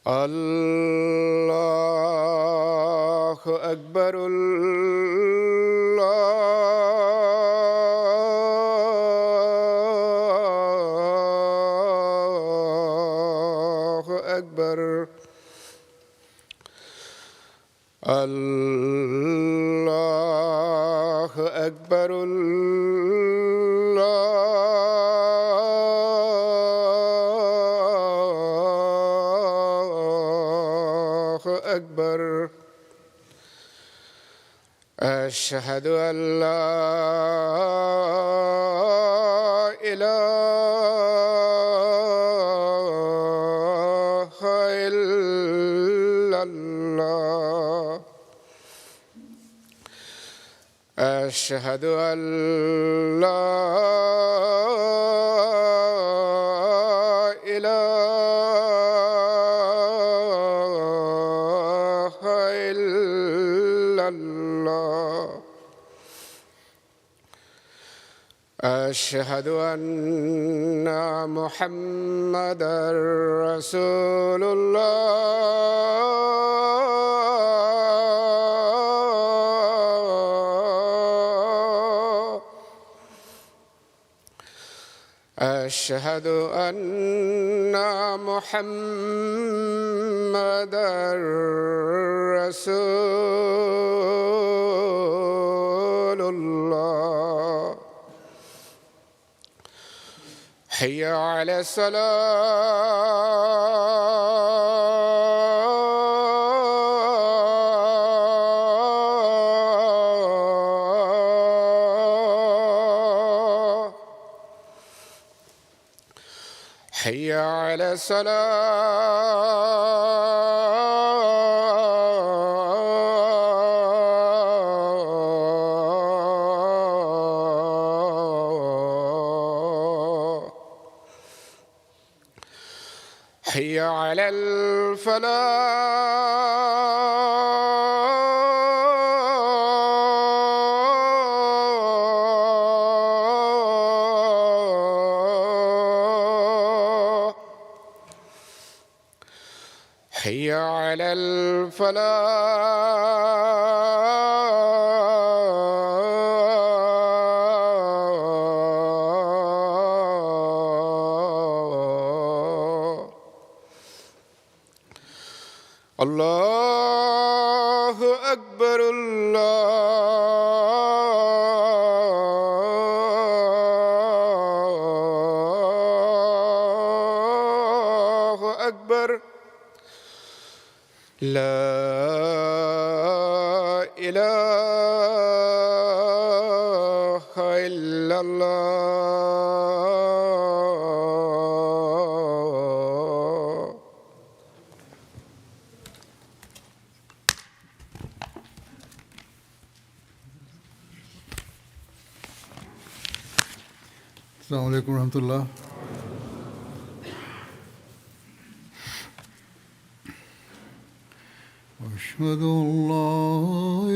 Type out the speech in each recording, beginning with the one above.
الله أكبر. الله أكبر. الله أكبر. الله أكبر. أشهد أن لا إله إلا الله. أشهد أن لا إله إلا الله. أشهد أن محمدًا رسول الله. أشهد أن محمدًا رسول الله. حي على الصلاة. حي على الصلاة. حي على الفلاح. حي على الفلاح. الله أكبر. الله أكبر. لا إله إلا الله. السلام عليكم ورحمة الله. أشهد أن لا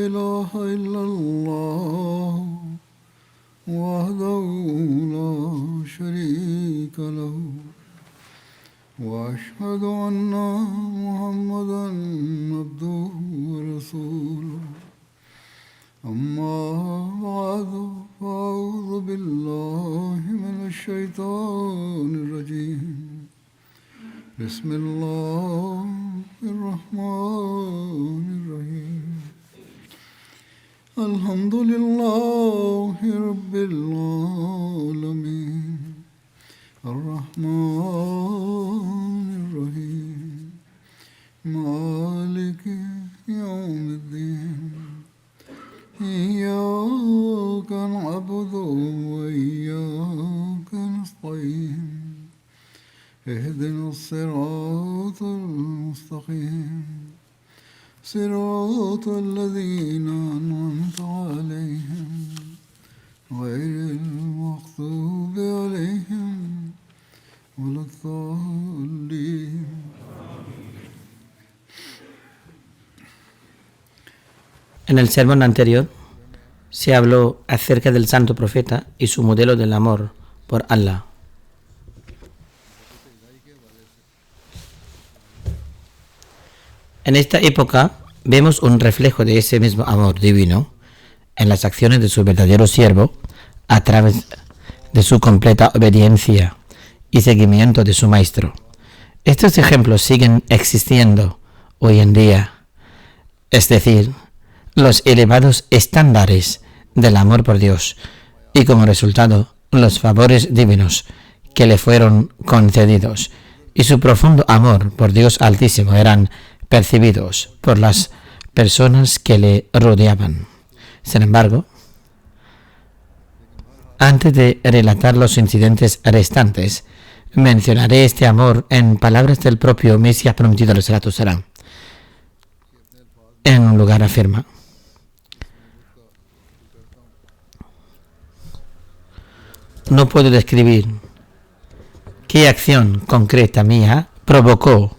إله إلا الله وحده لا شريك له وأشهد أن محمدًا عبده ورسوله. أما بعد فأعوذ بالله من الشيطان الرجيم. بسم الله الرحمن الرحيم. الحمد لله رب العالمين. الرحمن الرحيم. مالك يوم الدين. إياك نعبد وإياك نستعين. اهدنا الصراط المستقيم. صراط الذين أنعمت عليهم غير المغضوب عليهم ولا الضالين. En el sermón anterior se habló acerca del santo profeta y su modelo del amor por Allah. En esta época vemos un reflejo de ese mismo amor divino en las acciones de su verdadero siervo a través de su completa obediencia y seguimiento de su maestro. Estos ejemplos siguen existiendo hoy en día, es decir, los elevados estándares del amor por Dios y como resultado los favores divinos que le fueron concedidos y su profundo amor por Dios Altísimo eran percibidos por las personas que le rodeaban. Sin embargo, antes de relatar los incidentes restantes, mencionaré este amor en palabras del propio Mesías prometido al Salatu Salam. En un lugar afirma: no puedo describir qué acción concreta mía provocó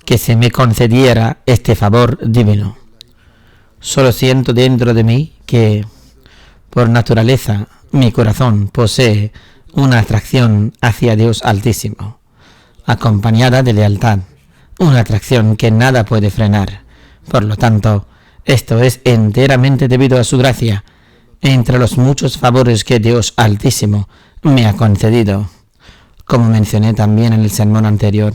que se me concediera este favor divino. Solo siento dentro de mí que, por naturaleza, mi corazón posee una atracción hacia Dios Altísimo, acompañada de lealtad, una atracción que nada puede frenar. Por lo tanto, esto es enteramente debido a su gracia, entre los muchos favores que Dios Altísimo me ha concedido, como mencioné también en el sermón anterior.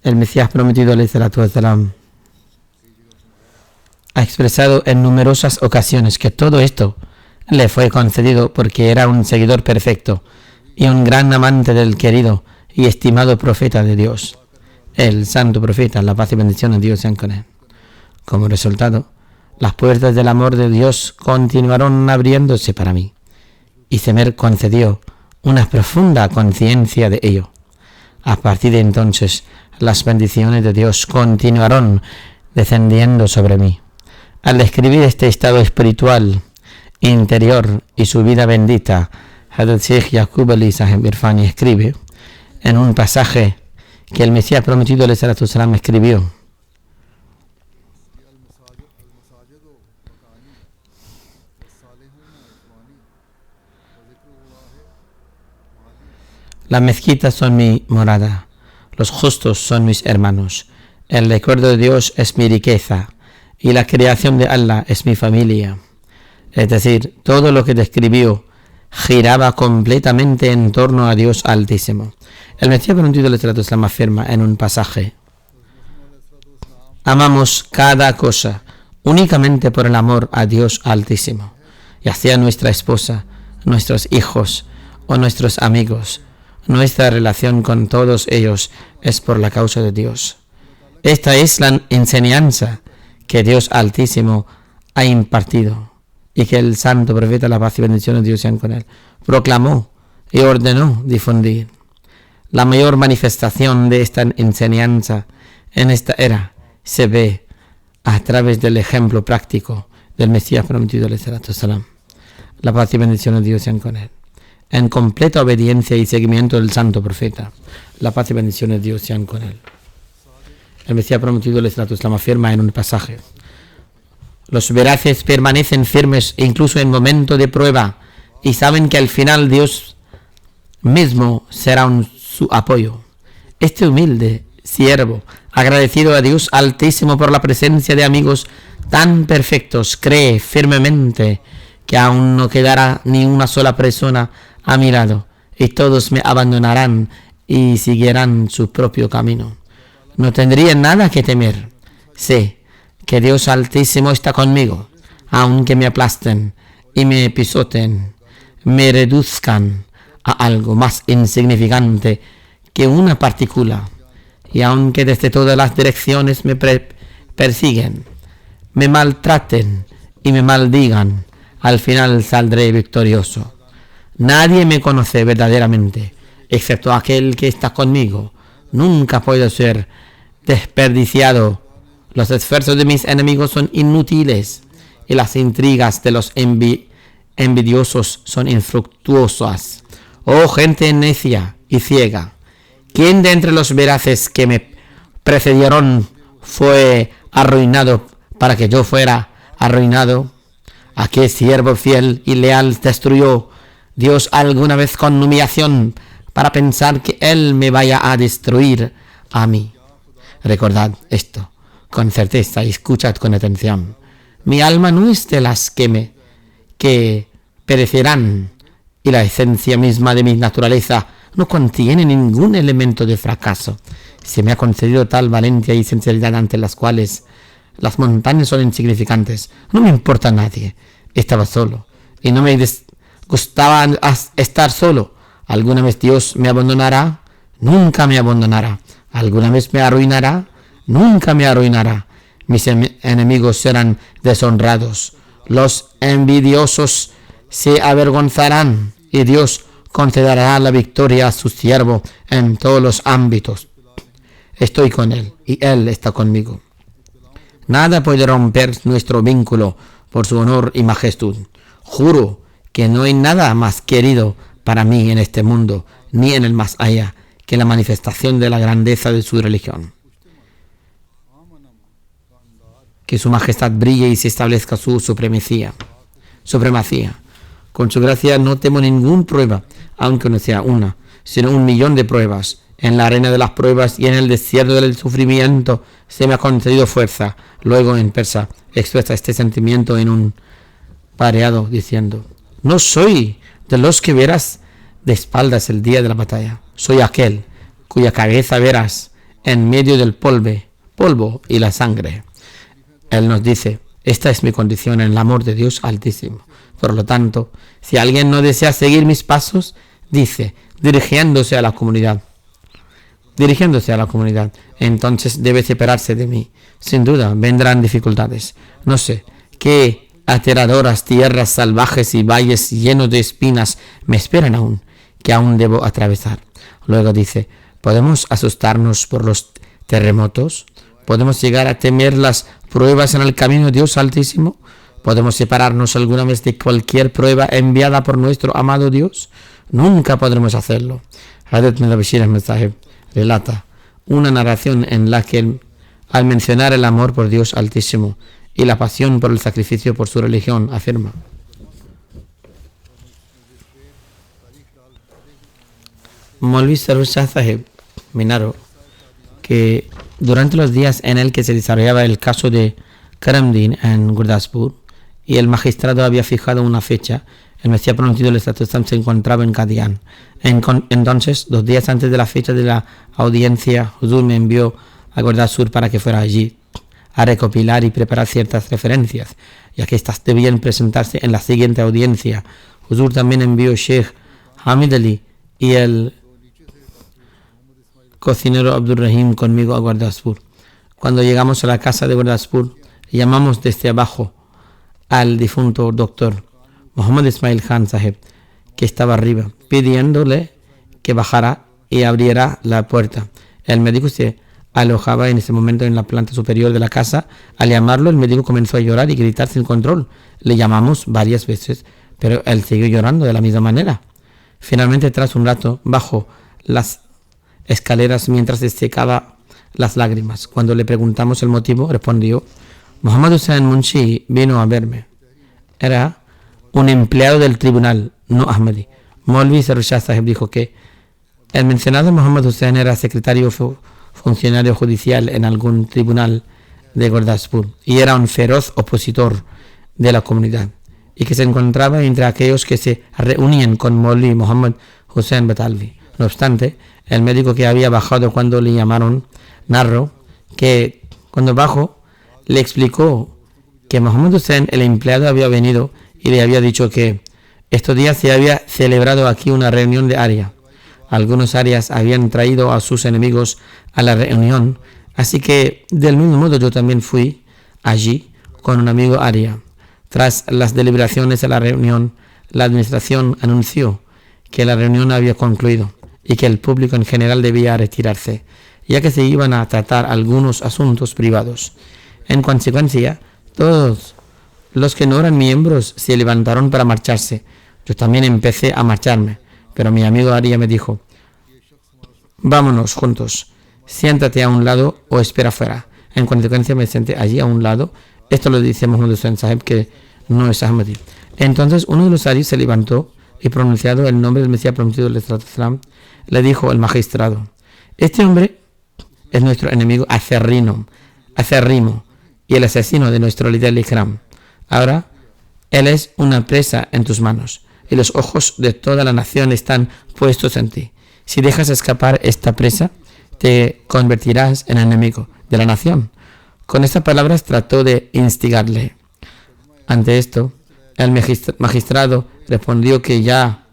El Mesías prometido alayhi salatu wassalam ha expresado en numerosas ocasiones que todo esto le fue concedido porque era un seguidor perfecto y un gran amante del querido y estimado profeta de Dios, el santo profeta, la paz y bendición de Dios sean con él. Como resultado, las puertas del amor de Dios continuaron abriéndose para mí y se me concedió una profunda conciencia de ello. A partir de entonces, las bendiciones de Dios continuaron descendiendo sobre mí. Al describir este estado espiritual interior y su vida bendita, Hazrat Sheikh Yaqub Ali Sahib Irfani escribe en un pasaje que el Mesías prometido alayhi salatu wassalam escribió: las mezquitas son mi morada, los justos son mis hermanos, el recuerdo de Dios es mi riqueza y la creación de Allah es mi familia. Es decir, todo lo que describió giraba completamente en torno a Dios Altísimo. El Mesías prometido alayhi salatu wassalam afirma en un pasaje: amamos cada cosa únicamente por el amor a Dios Altísimo, ya sea nuestra esposa, nuestros hijos o nuestros amigos. Nuestra relación con todos ellos es por la causa de Dios. Esta es la enseñanza que Dios Altísimo ha impartido y que el santo profeta, la paz y bendición de Dios sean con él, proclamó y ordenó difundir. La mayor manifestación de esta enseñanza en esta era se ve a través del ejemplo práctico del Mesías prometido alayhi salatu wassalam. La paz y bendición de Dios sean con él, en completa obediencia y seguimiento del santo profeta. La paz y bendición de Dios sean con él. El Mesías prometido alayhi salatu wassalam afirma en un pasaje: los veraces permanecen firmes incluso en momento de prueba y saben que al final Dios mismo será su apoyo. Este humilde siervo, agradecido a Dios Altísimo por la presencia de amigos tan perfectos, cree firmemente que aún no quedará ni una sola persona a mi lado y todos me abandonarán y seguirán su propio camino. No tendría nada que temer. Sé que Dios Altísimo está conmigo, aunque me aplasten y me pisoten, me reduzcan a algo más insignificante que una partícula, y aunque desde todas las direcciones me persiguen, me maltraten y me maldigan, al final saldré victorioso. Nadie me conoce verdaderamente, excepto aquel que está conmigo. Nunca puedo ser desperdiciado. Los esfuerzos de mis enemigos son inútiles y las intrigas de los envidiosos son infructuosas. Oh gente necia y ciega, ¿quién de entre los veraces que me precedieron fue arruinado para que yo fuera arruinado? ¿A qué siervo fiel y leal destruyó Dios alguna vez con humillación para pensar que Él me vaya a destruir a mí? Recordad esto con certeza y escuchad con atención. Mi alma no es de las que perecerán, y la esencia misma de mi naturaleza no contiene ningún elemento de fracaso. Se me ha concedido tal valencia y sinceridad ante las cuales las montañas son insignificantes. No me importa nadie. Estaba solo y no me gustaba estar solo. ¿Alguna vez Dios me abandonará? Nunca me abandonará. ¿Alguna vez me arruinará? Nunca me arruinará. Mis enemigos serán deshonrados. Los envidiosos se avergonzarán y Dios concederá la victoria a su siervo en todos los ámbitos. Estoy con Él y Él está conmigo. Nada puede romper nuestro vínculo por su honor y majestad. Juro que no hay nada más querido para mí en este mundo, ni en el más allá, que la manifestación de la grandeza de su religión. Que su majestad brille y se establezca su supremacía. Con su gracia no temo ninguna prueba, aunque no sea una, sino 1.000.000 de pruebas. En la arena de las pruebas y en el desierto del sufrimiento se me ha concedido fuerza. Luego en persa expresa este sentimiento en un pareado diciendo: no soy de los que verás de espaldas el día de la batalla. Soy aquel cuya cabeza verás en medio del polvo y la sangre. Él nos dice: esta es mi condición en el amor de Dios Altísimo. Por lo tanto, si alguien no desea seguir mis pasos, dice, dirigiéndose a la comunidad, entonces debe separarse de mí. Sin duda vendrán dificultades. No sé qué aterradoras tierras salvajes y valles llenos de espinas me esperan aún, que aún debo atravesar. Luego dice: ¿podemos asustarnos por los terremotos? ¿Podemos llegar a temer las pruebas en el camino de Dios Altísimo? ¿Podemos separarnos alguna vez de cualquier prueba enviada por nuestro amado Dios? Nunca podremos hacerlo. Hazrat Mirza Bashir Ahmad Sahib relata una narración en la que, al mencionar el amor por Dios Altísimo y la pasión por el sacrificio por su religión, afirma: Maulvi Sarwar Shah Sahib me narró que durante los días en el que se desarrollaba el caso de Karamdin en Gurdaspur y el magistrado había fijado una fecha, el Mesías prometido del Estado Islam se encontraba en Qadian. Entonces, 2 días antes de la fecha de la audiencia, Huzur me envió a Gurdaspur para que fuera allí a recopilar y preparar ciertas referencias, ya que estas debían presentarse en la siguiente audiencia. Huzur también envió Sheikh Hamid Ali y el cocinero Abdul Rahim conmigo a Gurdaspur. Cuando llegamos a la casa de Gurdaspur, llamamos desde abajo al difunto doctor Muhammad Ismail Khan Sahib, que estaba arriba, pidiéndole que bajara y abriera la puerta. El médico se alojaba en ese momento en la planta superior de la casa. Al llamarlo, el médico comenzó a llorar y gritar sin control. Le llamamos varias veces, pero él siguió llorando de la misma manera. Finalmente, tras un rato, bajó las escaleras mientras se secaba las lágrimas. Cuando le preguntamos el motivo, respondió: Muhammad Hussain Munshi vino a verme. Era un empleado del tribunal, no Ahmadi. Maulvi Sarwar Shah Sahib dijo que el mencionado Muhammad Hussain era secretario funcionario judicial en algún tribunal de Gurdaspur y era un feroz opositor de la comunidad, y que se encontraba entre aquellos que se reunían con Maulvi Muhammad Hussain Batalvi. No obstante, el médico que había bajado cuando le llamaron narró que cuando bajó le explicó que Muhammad Hussain, el empleado, había venido y le había dicho que estos días se había celebrado aquí una reunión de Arya. Algunos Aryas habían traído a sus enemigos a la reunión, así que del mismo modo yo también fui allí con un amigo Arya. Tras las deliberaciones de la reunión, la administración anunció que la reunión había concluido y que el público en general debía retirarse, ya que se iban a tratar algunos asuntos privados. En consecuencia, todos los que no eran miembros se levantaron para marcharse. Yo también empecé a marcharme, pero mi amigo Arya me dijo: vámonos juntos, siéntate a un lado o espera afuera. En consecuencia me senté allí a un lado. Esto lo dice Muhammad Hussain Sahib, que no es Ahmadi. Entonces uno de los sabios se levantó y pronunciado el nombre del Mesías prometido del Islam, le dijo al magistrado: este hombre es nuestro enemigo acérrimo y el asesino de nuestro líder Ikram. Ahora él es una presa en tus manos y los ojos de toda la nación están puestos en ti. Si dejas escapar esta presa, te convertirás en enemigo de la nación. Con estas palabras trató de instigarle. Ante esto, el magistrado respondió que ya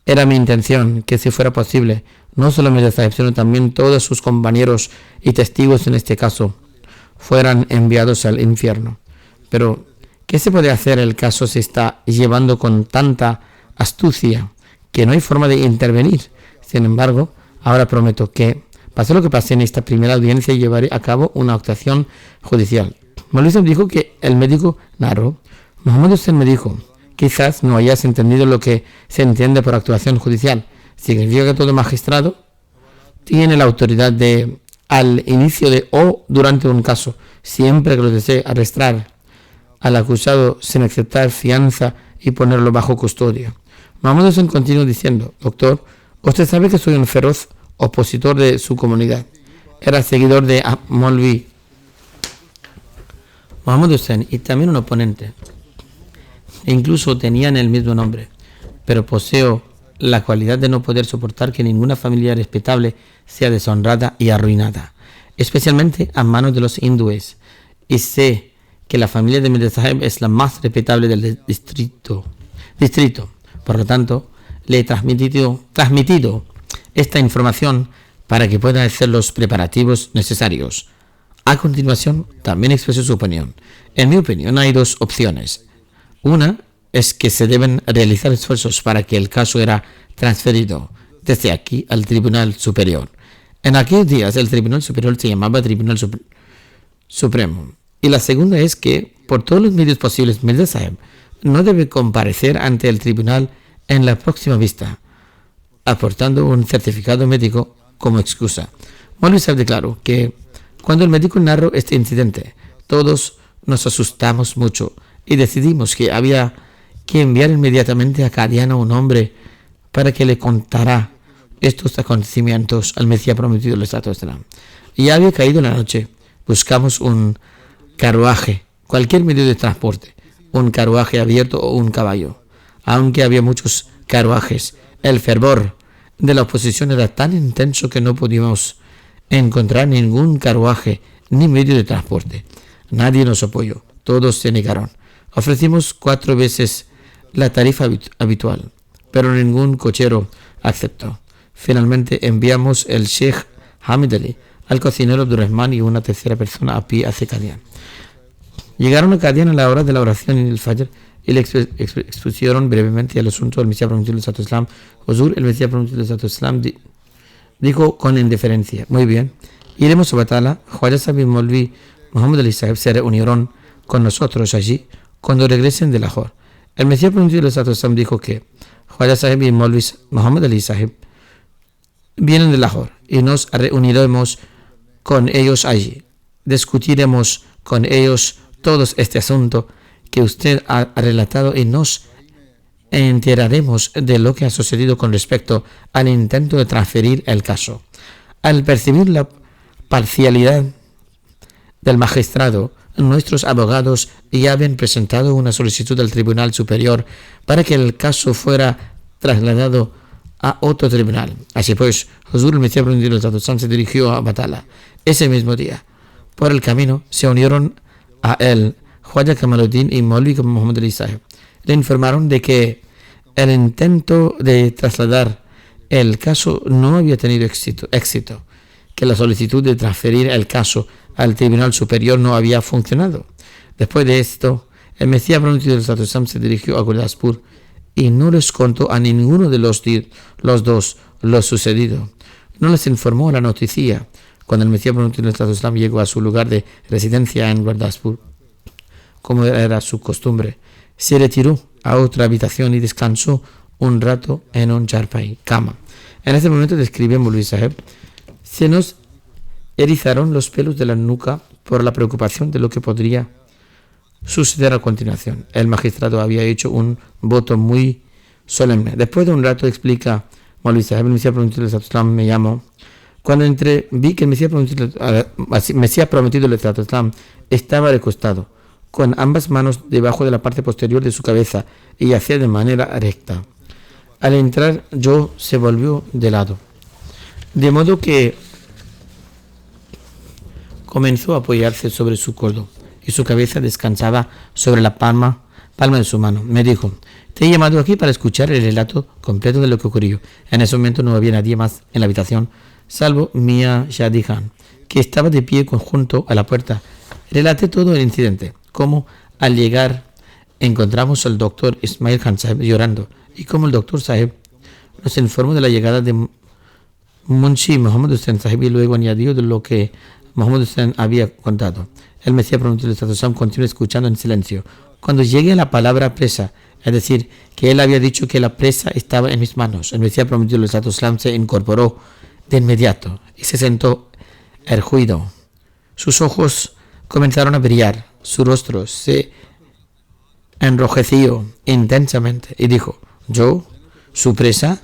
era mi intención que, si fuera posible, no solo Mirza Sahib, sino también todos sus compañeros y testigos en este caso fueran enviados al infierno. Pero, ¿qué se puede hacer? El caso se está llevando con tanta astucia que no hay forma de intervenir. Sin embargo, ahora prometo que, pase lo que pase en esta primera audiencia, llevaré a cabo una actuación judicial. Maulvi Sahib dijo que el médico narró: Muhammad Hussain me dijo: quizás no hayas entendido lo que se entiende por actuación judicial. Significa que todo magistrado tiene la autoridad de, al inicio de o durante un caso, siempre que lo desee, arrestar al acusado sin aceptar fianza y ponerlo bajo custodia. Muhammad Hussain continuó diciendo: doctor, usted sabe que soy un feroz opositor de su comunidad. Era seguidor de Maulvi Muhammad Hussain y también un oponente. E incluso tenían el mismo nombre, pero poseo la cualidad de no poder soportar que ninguna familia respetable sea deshonrada y arruinada, especialmente a manos de los hindúes, y sé que la familia de Mirza Sahib es la más respetable del distrito. Por lo tanto, le he transmitido esta información para que pueda hacer los preparativos necesarios. A continuación, también expresó su opinión. En mi opinión, hay dos opciones. Una es que se deben realizar esfuerzos para que el caso era transferido desde aquí al Tribunal Superior. En aquellos días el Tribunal Superior se llamaba Tribunal Supremo. Y la segunda es que, por todos los medios posibles, Mirza Sahib no debe comparecer ante el tribunal en la próxima vista, aportando un certificado médico como excusa. Maulvi Sahib declaró que cuando el médico narró este incidente, todos nos asustamos mucho y decidimos que había que enviar inmediatamente a Qadian a un hombre para que le contara estos acontecimientos al Mesías prometido del Islam. Ya había caído la noche. Buscamos un carruaje, cualquier medio de transporte, un carruaje abierto o un caballo. Aunque había muchos carruajes, el fervor de la oposición era tan intenso que no pudimos encontrar ningún carruaje ni medio de transporte. Nadie nos apoyó, todos se negaron. Ofrecimos 4 veces la tarifa habitual, pero ningún cochero aceptó. Finalmente enviamos el Sheikh Hamid Ali, al cocinero Abdurrahman y una tercera persona a pie hacia Qadian. Llegaron a Qadian a la hora de la oración en el Fajr y le expusieron brevemente el asunto del Mesías prometido del Islam. Huzur, el Mesías prometido del Islam, dijo con indiferencia: muy bien, iremos a Batala. Khwaja Sahib y Maulvi Muhammad Ali Sahib se reunieron con nosotros allí cuando regresen de Lahore. El Mesías prometido del Islam dijo que Khwaja Sahib y Maulvi Muhammad Ali Sahib vienen de Lahore y nos reuniremos con ellos allí. Discutiremos con ellos todo este asunto que usted ha relatado y nos enteraremos de lo que ha sucedido con respecto al intento de transferir el caso. Al percibir la parcialidad del magistrado, nuestros abogados ya habían presentado una solicitud al Tribunal Superior para que el caso fuera trasladado a otro tribunal. Así pues, Huzur el Mesías prometido del Islam se dirigió a Batala ese mismo día. Por el camino se unieron a él Khwaja Kamaluddin y Maulvi Muhammad Ali Sahib. Le informaron de que el intento de trasladar el caso no había tenido éxito, que la solicitud de transferir el caso al Tribunal Superior no había funcionado. Después de esto, el Mesías prometido del Islam se dirigió a Gurdaspur y no les contó a ninguno de los dos lo sucedido. No les informó la noticia. Cuando el Mesías prometido del Islam llegó a su lugar de residencia en Gurdaspur, como era su costumbre, se retiró a otra habitación y descansó un rato en un charpai, cama. En ese momento, describe Maulvi Sahib, se nos erizaron los pelos de la nuca por la preocupación de lo que podría suceder a continuación. El magistrado había hecho un voto muy solemne. Después de un rato explica Maulvi Sahib, el Mesías prometido del Islam me llamó. Cuando entré, vi que el Mesías prometido del Islam estaba recostado, con ambas manos debajo de la parte posterior de su cabeza y hacía de manera recta. Al entrar, Joe se volvió de lado, de modo que comenzó a apoyarse sobre su codo y su cabeza descansaba sobre la palma de su mano. Me dijo: te he llamado aquí para escuchar el relato completo de lo que ocurrió. En ese momento no había nadie más en la habitación, salvo Mia Shadi Khan, que estaba de pie junto a la puerta. Relaté todo el incidente, cómo al llegar encontramos al doctor Ismail Khan Sahib llorando y cómo el doctor Sahib nos informó de la llegada de Munshi Muhammad Hussain Sahib y luego añadió de lo que Muhammad Hussain había contado. El Mesías prometido del Islam continuó escuchando en silencio. Cuando llegue a la palabra presa, es decir, que él había dicho que la presa estaba en mis manos, el Mesías prometido del Islam se incorporó de inmediato y se sentó erguido. Sus ojos comenzaron a brillar, su rostro se enrojeció intensamente y dijo: ¿yo? ¿Su presa?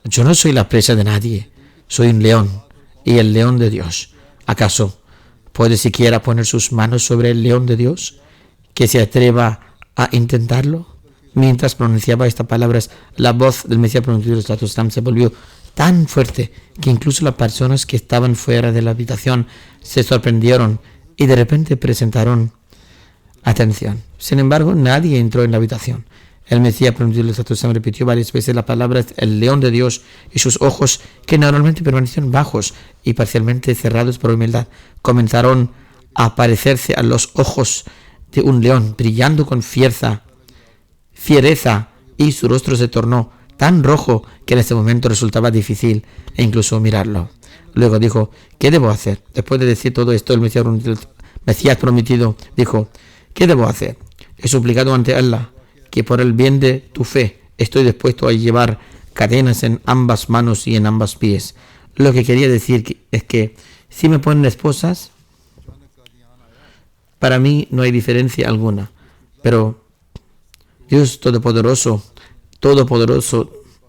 Yo no soy la presa de nadie, soy un león y el león de Dios. ¿Acaso puede siquiera poner sus manos sobre el león de Dios? ¿Que se atreva a intentarlo? Mientras pronunciaba estas palabras, la voz del Mesías prometido del Islam se volvió tan fuerte que incluso las personas que estaban fuera de la habitación se sorprendieron y de repente prestaron atención. Sin embargo, nadie entró en la habitación. El Mesías prometido del Islam repitió varias veces las palabras el león de Dios y sus ojos, que normalmente permanecían bajos y parcialmente cerrados por humildad, comenzaron a parecerse a los ojos de un león, brillando con fiereza, y su rostro se tornó tan rojo que en ese momento resultaba difícil e incluso mirarlo. Luego dijo: ¿qué debo hacer? Después de decir todo esto, el Mesías prometido dijo: ¿qué debo hacer? He suplicado ante Allah que por el bien de tu fe estoy dispuesto a llevar cadenas en ambas manos y en ambos pies. Lo que quería decir es que si me ponen esposas, para mí no hay diferencia alguna, pero Dios Todopoderoso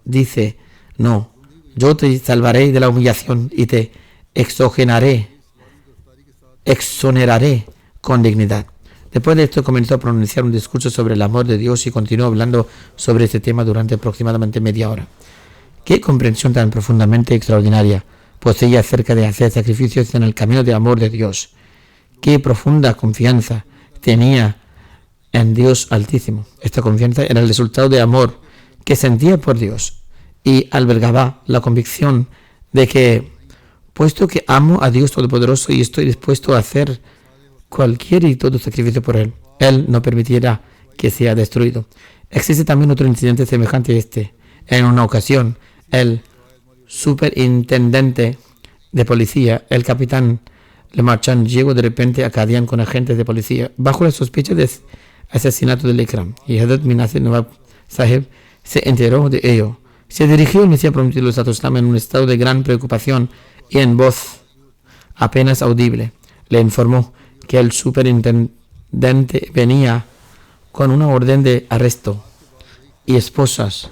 dice: no, yo te salvaré de la humillación y te exoneraré con dignidad. Después de esto comenzó a pronunciar un discurso sobre el amor de Dios y continuó hablando sobre este tema durante aproximadamente media hora. Qué comprensión tan profundamente extraordinaria poseía acerca de hacer sacrificios en el camino de amor de Dios. Qué profunda confianza tenía en Dios Altísimo. Esta confianza era el resultado de amor que sentía por Dios y albergaba la convicción de que, puesto que amo a Dios Todopoderoso y estoy dispuesto a hacer cualquier y todo sacrificio por Él, Él no permitirá que sea destruido. Existe también otro incidente semejante a este. En una ocasión, el superintendente de policía, el capitán Lemarchand, llegó de repente a Qadian con agentes de policía bajo la sospecha de asesinato de Ikram, y Hazrat Minasir Nawab Sahib se enteró de ello. Se dirigió al Mesías prometido del Islam en un estado de gran preocupación y en voz apenas audible le informó que el superintendente venía con una orden de arresto y esposas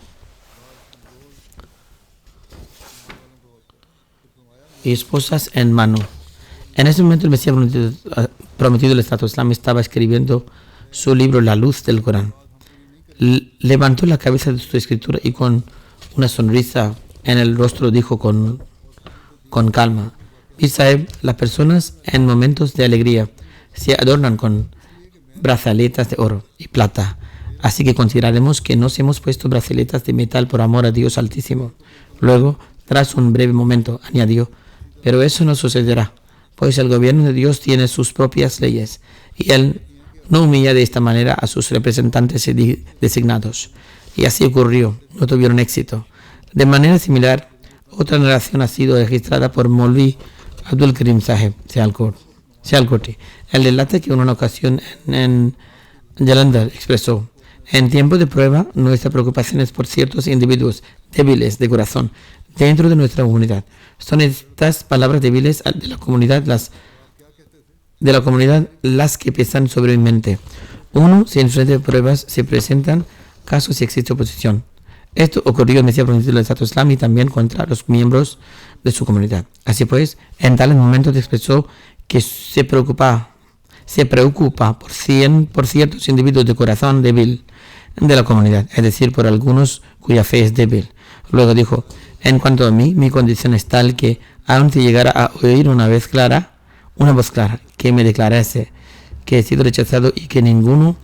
en mano. En ese momento el Mesías prometido del Islam estaba escribiendo su libro La Luz del Corán. Levantó la cabeza de su escritura y con una sonrisa en el rostro dijo con calma: Mir Sahib, las personas en momentos de alegría se adornan con brazaletas de oro y plata, así que consideraremos que nos hemos puesto brazaletas de metal por amor a Dios Altísimo. Luego, tras un breve momento, añadió: pero eso no sucederá, pues el gobierno de Dios tiene sus propias leyes y Él no humilla de esta manera a sus representantes designados. Y así ocurrió, no tuvieron éxito. De manera similar, otra narración ha sido registrada por Maulvi Abdul Karim Sahib Sialkoti. Él relata que en una ocasión en Jalandhar expresó: en tiempo de prueba, nuestra preocupación es por ciertos individuos débiles de corazón dentro de nuestra comunidad. Son estas palabras débiles de la comunidad las que pesan sobre mi mente. Uno, si en frente de pruebas se presentan casos si existe oposición. Esto ocurrió en Mesías prometido del Estado Islam y también contra los miembros de su comunidad. Así pues, en tales momentos expresó que se preocupa por ciertos individuos de corazón débil de la comunidad, es decir, por algunos cuya fe es débil. Luego dijo, en cuanto a mí, mi condición es tal que, aun si llegara a oír una voz clara, que me declarase que he sido rechazado y que ninguno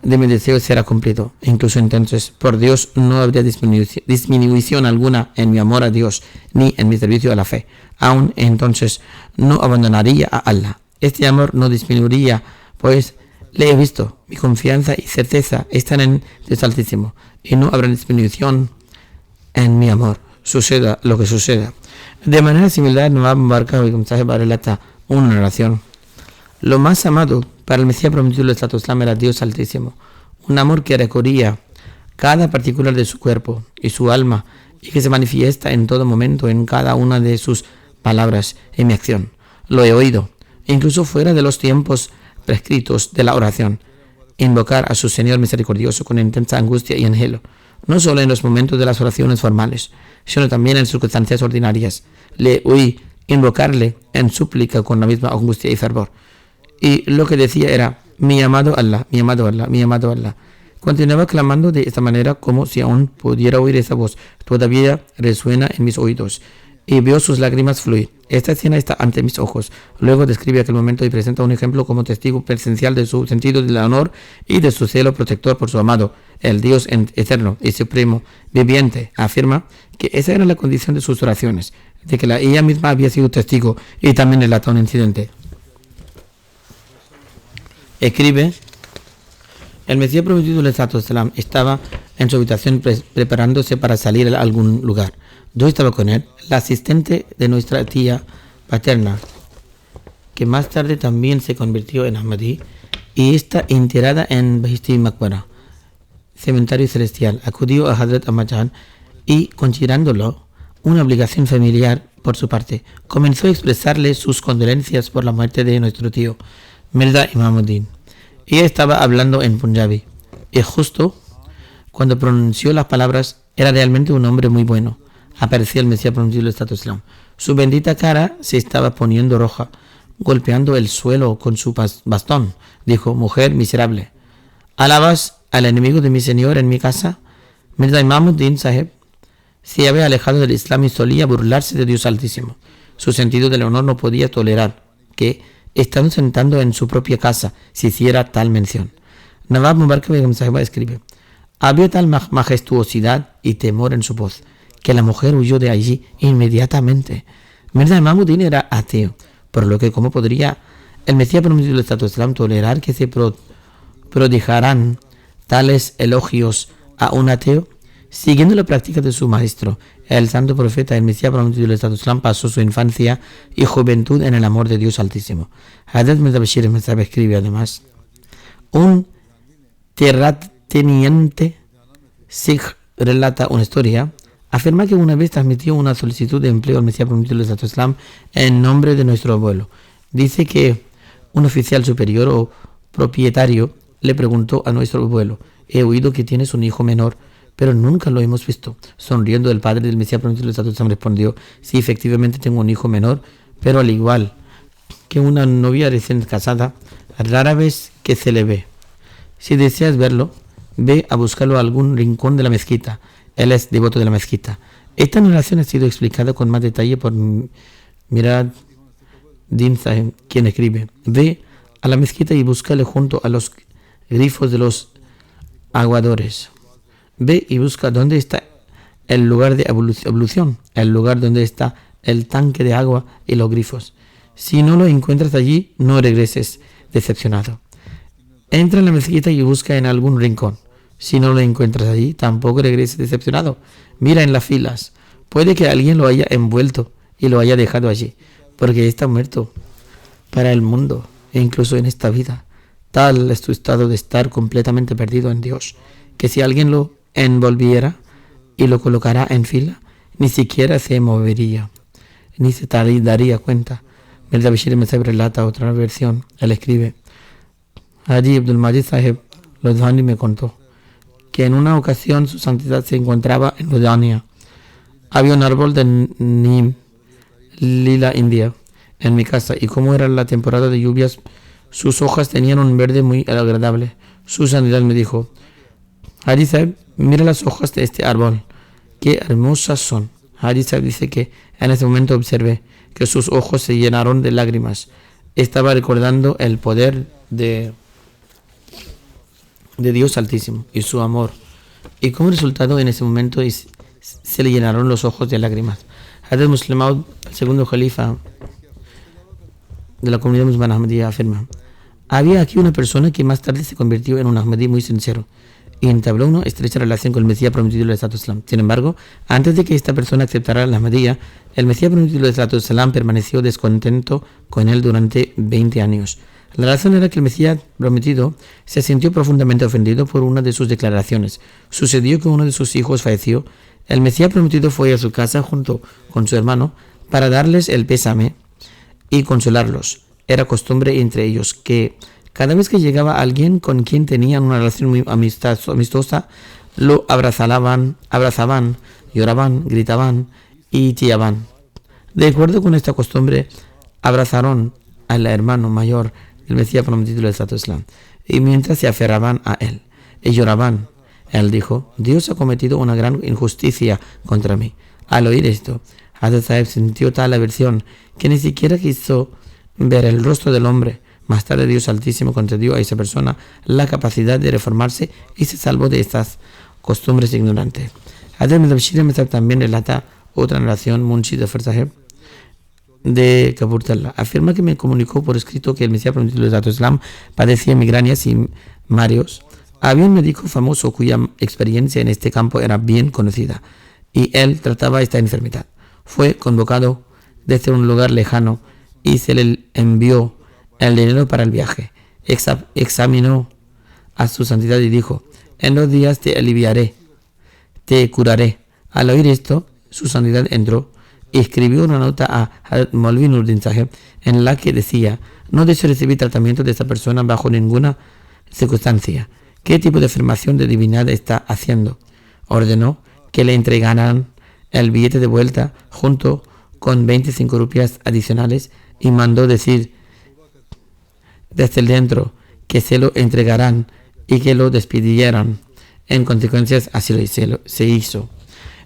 de mis deseos será cumplido. Incluso entonces, por Dios, no habría disminución alguna en mi amor a Dios, ni en mi servicio a la fe. Aún entonces, no abandonaría a Allah. Este amor no disminuiría, pues le he visto. Mi confianza y certeza están en Dios Altísimo, y no habrá disminución en mi amor, suceda lo que suceda. De manera similar, Nawab Mubarak relata una narración. Lo más amado para el Mesías prometido del Estado Islam era Dios Altísimo, un amor que recorría cada particular de su cuerpo y su alma y que se manifiesta en todo momento en cada una de sus palabras y mi acción. Lo he oído, incluso fuera de los tiempos prescritos de la oración, invocar a su Señor misericordioso con intensa angustia y anhelo, no solo en los momentos de las oraciones formales, sino también en circunstancias ordinarias. Le oí invocarle en súplica con la misma angustia y fervor. Y lo que decía era, mi amado Allah, mi amado Allah, mi amado Allah. Continuaba clamando de esta manera como si aún pudiera oír esa voz. Todavía resuena en mis oídos. Y veo sus lágrimas fluir. Esta escena está ante mis ojos. Luego describe aquel momento y presenta un ejemplo como testigo presencial de su sentido del honor y de su celo protector por su amado, el Dios eterno y supremo, viviente. Afirma que esa era la condición de sus oraciones, de que ella misma había sido testigo y también relata un incidente. Escribe, el Mesías prometido del Estado Islam estaba en su habitación preparándose para salir a algún lugar. Yo estaba con él, la asistente de nuestra tía paterna, que más tarde también se convirtió en Ahmadi, y está enterrada en Bahishti Maqbara, cementerio celestial. Acudió a Hazrat Ahmad y, considerándolo una obligación familiar por su parte, comenzó a expresarle sus condolencias por la muerte de nuestro tío, Mirza Imamuddin. Ella estaba hablando en Punjabi, y justo cuando pronunció las palabras, era realmente un hombre muy bueno. Aparecía el Mesías prometido del Estado Islam. Su bendita cara se estaba poniendo roja, golpeando el suelo con su bastón. Dijo, mujer miserable, ¿alabas al enemigo de mi señor en mi casa? Mirza Imamuddin Sahib se había alejado del Islam y solía burlarse de Dios Altísimo. Su sentido del honor no podía tolerar que, estando sentado en su propia casa, se hiciera tal mención. Nawab Mubarak Sahib escribe, había tal majestuosidad y temor en su voz, que la mujer huyó de allí inmediatamente. Mirza Imamuddin era ateo, por lo que ¿cómo podría el Mesías prometido del Estado Islam tolerar que se prodigaran tales elogios a un ateo? Siguiendo la práctica de su maestro, el santo profeta, el Mesías prometido del Estado Islam, pasó su infancia y juventud en el amor de Dios Altísimo. Hazrat Mirza Bashir Ahmad escribe además, un terrateniente Sikh relata una historia. Afirma que una vez transmitió una solicitud de empleo al Mesías prometido del Estado Islam en nombre de nuestro abuelo. Dice que un oficial superior o propietario le preguntó a nuestro abuelo, he oído que tienes un hijo menor, pero nunca lo hemos visto. Sonriendo, el padre del Mesías prometido del Estado Islam respondió, sí, efectivamente tengo un hijo menor, pero al igual que una novia recién casada, rara vez que se le ve. Si deseas verlo, ve a buscarlo a algún rincón de la mezquita. Él es devoto de la mezquita. Esta narración ha sido explicada con más detalle por Mirad Din Sahib, quien escribe, ve a la mezquita y búscale junto a los grifos de los aguadores. Ve y busca dónde está el lugar de ablución, el lugar donde está el tanque de agua y los grifos. Si no lo encuentras allí, no regreses decepcionado. Entra en la mezquita y busca en algún rincón. Si no lo encuentras allí, tampoco regreses decepcionado. Mira en las filas. Puede que alguien lo haya envuelto y lo haya dejado allí, porque está muerto para el mundo e incluso en esta vida. Tal es tu estado de estar completamente perdido en Dios, que si alguien lo envolviera y lo colocara en fila, ni siquiera se movería, ni se daría cuenta. Mirza Bashir Ahmad relata otra versión. Él escribe, Haji Abdul Majid Sahib Ludhiani me contó que en una ocasión su santidad se encontraba en Ludhiana. Había un árbol de Neem lila India en mi casa y como era la temporada de lluvias, sus hojas tenían un verde muy agradable. Su santidad me dijo: Haji Sahib, mira las hojas de este árbol, qué hermosas son. Haji Sahib dice que en ese momento observé que sus ojos se llenaron de lágrimas. Estaba recordando el poder de Dios Altísimo y su amor. Y como resultado en ese momento se le llenaron los ojos de lágrimas. Hazrat Muslim Maud, el segundo califa de la comunidad musulmana Ahmadiyya, afirma: había aquí una persona que más tarde se convirtió en un Ahmadí muy sincero y entabló una estrecha relación con el Mesías prometido del Estado Islam. Sin embargo, antes de que esta persona aceptara la Ahmadiyya, el Mesías prometido del Estado Islam permaneció descontento con él durante 20 años. La razón era que el Mesías prometido se sintió profundamente ofendido por una de sus declaraciones. Sucedió que uno de sus hijos falleció. El Mesías prometido fue a su casa junto con su hermano para darles el pésame y consolarlos. Era costumbre entre ellos que cada vez que llegaba alguien con quien tenían una relación muy amistosa, lo abrazaban, lloraban, gritaban y chillaba. De acuerdo con esta costumbre, abrazaron al hermano mayor del Mesías prometido del Estado Islam y mientras se aferraban a él y lloraban, él dijo: Dios ha cometido una gran injusticia contra mí. Al oír esto, Hazrat Sahib sintió tal aversión que ni siquiera quiso ver el rostro del hombre. Más tarde Dios Altísimo concedió a esa persona la capacidad de reformarse y se salvó de estas costumbres ignorantes. Hazrat Bashir Ahmed Sahib también relata otra narración. Munshi Zafar Sahib de Kapurthala afirma que me comunicó por escrito que el Mesías prometido del Estado Islam padecía migrañas y mareos. Había un médico famoso cuya experiencia en este campo era bien conocida y él trataba esta enfermedad. Fue convocado desde un lugar lejano y se le envió el dinero para el viaje. Examinó a su santidad y dijo: en los días te aliviaré, te curaré. Al oír esto, su santidad entró y escribió una nota a Hazrat Maulvi Nuruddin Sahib en la que decía: no deseo recibir tratamiento de esta persona bajo ninguna circunstancia. ¿Qué tipo de afirmación de divinidad está haciendo? Ordenó que le entregaran el billete de vuelta junto con 25 rupias adicionales y mandó decir desde dentro que se lo entregarán y que lo despidieran. En consecuencia, así se hizo.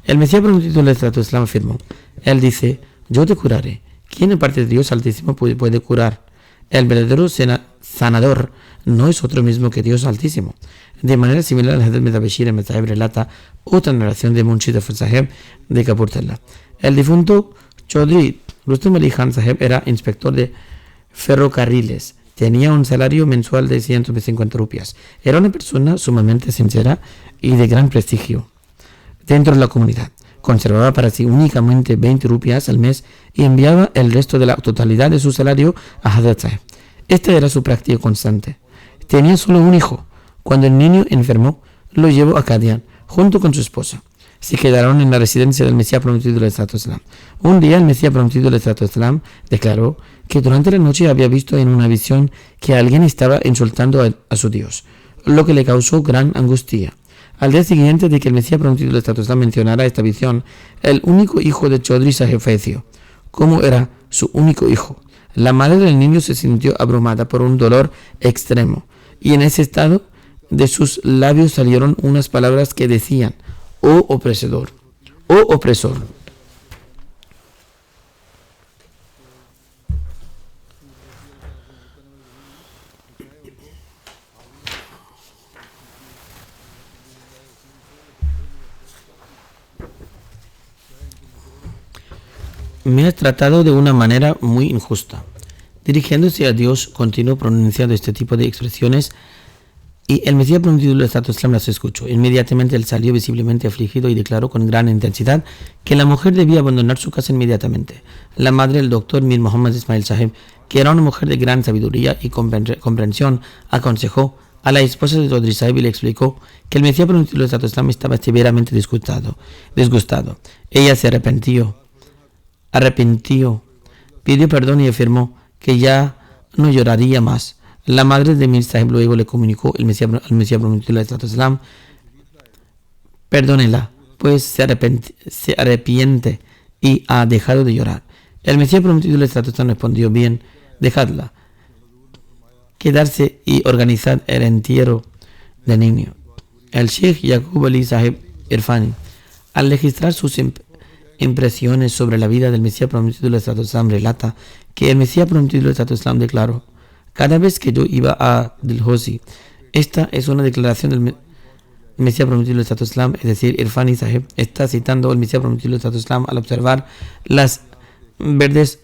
El Mesías prometido del Estado Islam afirmó: él dice: yo te curaré. ¿Quién aparte de Dios Altísimo puede curar? El verdadero sanador no es otro mismo que Dios Altísimo. De manera similar, el Hazrat Bashir Ahmed Sahib relata otra narración de Munshi Zafar Sahib de Kapurthala. El difunto Chaudhry Rustam Ali Khan Sahib era inspector de ferrocarriles. Tenía un salario mensual de 150 rupias. Era una persona sumamente sincera y de gran prestigio dentro de la comunidad. Conservaba para sí únicamente 20 rupias al mes y enviaba el resto de la totalidad de su salario a Hazrat Sahib. Esta era su práctica constante. Tenía solo un hijo. Cuando el niño enfermó, lo llevó a Qadian junto con su esposa. Se quedaron en la residencia del Mesías prometido del Estado Islam. Un día el Mesías prometido del Estado Islam declaró que durante la noche había visto en una visión que alguien estaba insultando a su Dios, lo que le causó gran angustia. Al día siguiente de que el Mesías prometido del Estado Islam mencionara esta visión, el único hijo de Chaudhry Sahib falleció. Como era su único hijo, la madre del niño se sintió abrumada por un dolor extremo y en ese estado de sus labios salieron unas palabras que decían: oh opresor, oh opresor. Me has tratado de una manera muy injusta. Dirigiéndose a Dios, continuó pronunciando este tipo de expresiones y el Mesías prometido del Estado Islam las escuchó. Inmediatamente él salió visiblemente afligido y declaró con gran intensidad que la mujer debía abandonar su casa inmediatamente. La madre del doctor Mir Muhammad Ismail Sahib, que era una mujer de gran sabiduría y comprensión, aconsejó a la esposa de Chaudhry Sahib y le explicó que el Mesías prometido del Estado Islam estaba severamente disgustado. Ella se arrepintió, pidió perdón y afirmó que ya no lloraría más. La madre de Mir Sahib luego le comunicó al Mesías prometido Islam, perdónela, pues se arrepiente y ha dejado de llorar. El Mesías prometido Islam respondió, bien, dejadla quedarse y organizad el entierro del niño. El Sheikh Yaqub Ali Sahib Irfani, al registrar sus impresiones sobre la vida del Mesías prometido Islam, relata que el Mesías prometido Islam declaró: cada vez que yo iba a Dalhousie, esta es una declaración del Mesías prometido Islam, es decir, Irfani Sahib está citando al Mesías prometido Islam al observar las verdes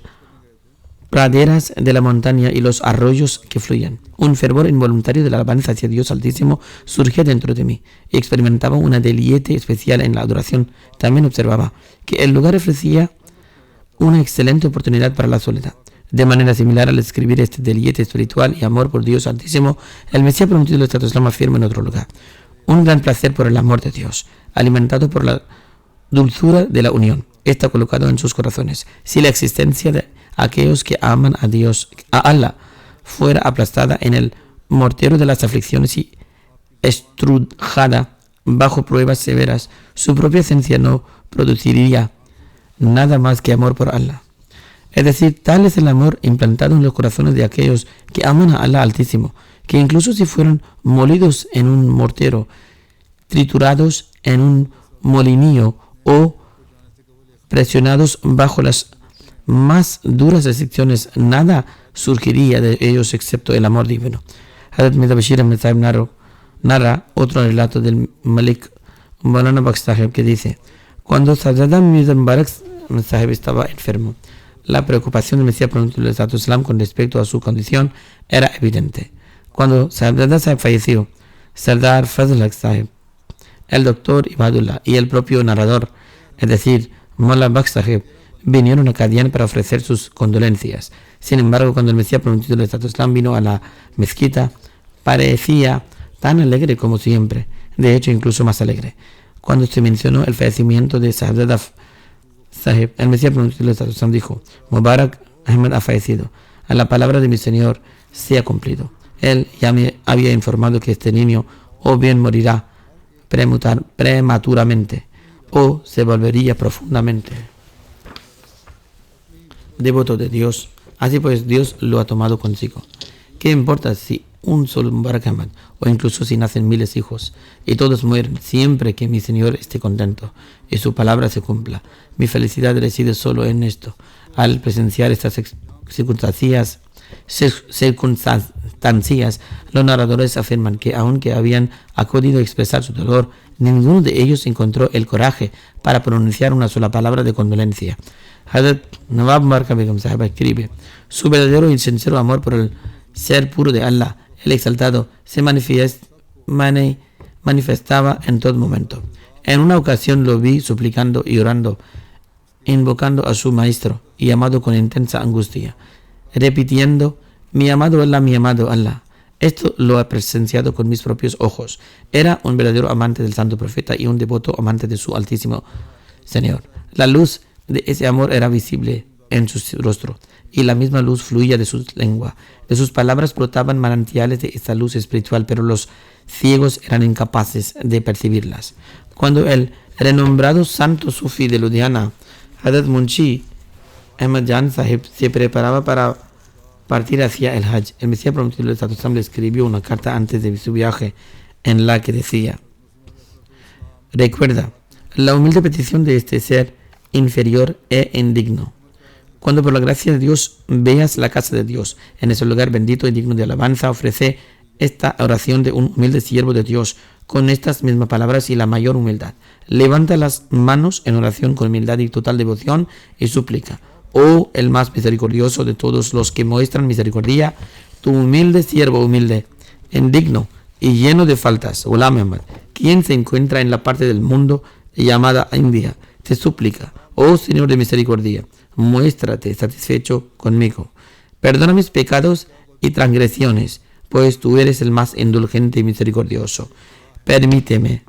praderas de la montaña y los arroyos que fluían. Un fervor involuntario de la alabanza hacia Dios Altísimo surgía dentro de mí y experimentaba una deleite especial en la adoración. También observaba que el lugar ofrecía una excelente oportunidad para la soledad. De manera similar, al escribir este deleite espiritual y amor por Dios Altísimo, el Mesías prometido del Islam afirma en otro lugar: un gran placer por el amor de Dios, alimentado por la dulzura de la unión, está colocado en sus corazones. Si la existencia de aquellos que aman a Dios, a Allah, fuera aplastada en el mortero de las aflicciones y estrujada bajo pruebas severas, su propia esencia no produciría nada más que amor por Allah. Es decir, tal es el amor implantado en los corazones de aquellos que aman a Allah Altísimo, que incluso si fueran molidos en un mortero, triturados en un molinillo o presionados bajo las más duras restricciones, nada surgiría de ellos excepto el amor divino. Hazrat Mirza Bashir Ahmed Sahib narra otro relato del Malik Maulana Baksh Sahib que dice: cuando Sayyidina Mirza Mubarak Sahib estaba enfermo, la preocupación del Mesías prometido del Islam con respecto a su condición era evidente. Cuando Sayyidina Sahib falleció, Sardar Fazl Sahib, el doctor Ibadullah y el propio narrador, es decir, Mullah Baksh Sahib, vinieron a Qadian para ofrecer sus condolencias. Sin embargo, cuando el Mesías prometido del Islam vino a la mezquita, parecía tan alegre como siempre, de hecho incluso más alegre. Cuando se mencionó el fallecimiento de Sayyidina Sahib, el Mesías prometido del Islam dijo: Mubarak Ahmed ha fallecido, a la palabra de mi Señor se ha cumplido. Él ya me había informado que este niño o bien morirá prematuramente o se volvería profundamente devoto de Dios. Así pues, Dios lo ha tomado consigo. ¿Qué importa si un solo Mubarak Ahmad o incluso si nacen miles de hijos y todos mueren, siempre que mi Señor esté contento y su palabra se cumpla? Mi felicidad reside solo en esto. Al presenciar estas circunstancias, los narradores afirman que aunque habían acudido a expresar su dolor, ninguno de ellos encontró el coraje para pronunciar una sola palabra de condolencia. Hazrat Nawab Marka Begum Sahib escribe: su verdadero y sincero amor por el ser puro de Allah, el exaltado, se manifestaba en todo momento. En una ocasión lo vi suplicando y orando, invocando a su maestro y amado con intensa angustia, repitiendo: mi amado Allah, mi amado Allah. Esto lo he presenciado con mis propios ojos. Era un verdadero amante del santo profeta y un devoto amante de su altísimo Señor. La luz de ese amor era visible en su rostro y la misma luz fluía de su lengua. De sus palabras brotaban manantiales de esta luz espiritual, pero los ciegos eran incapaces de percibirlas. Cuando el renombrado santo sufi de Ludhiana, Hazrat Munshi Ahmad Jan Sahib, se preparaba para partir hacia el Hajj, el Mesías prometido del Islam le escribió una carta antes de su viaje en la que decía: recuerda la humilde petición de este ser inferior e indigno. Cuando por la gracia de Dios veas la casa de Dios, en ese lugar bendito y digno de alabanza, ofrece esta oración de un humilde siervo de Dios con estas mismas palabras y la mayor humildad. Levanta las manos en oración con humildad y total devoción y súplica: oh el más misericordioso de todos los que muestran misericordia, tu humilde siervo humilde, indigno y lleno de faltas, Ghulam Ahmad, quien se encuentra en la parte del mundo llamada India, te suplica: oh Señor de misericordia, muéstrate satisfecho conmigo. Perdona mis pecados y transgresiones, pues tú eres el más indulgente y misericordioso. Permíteme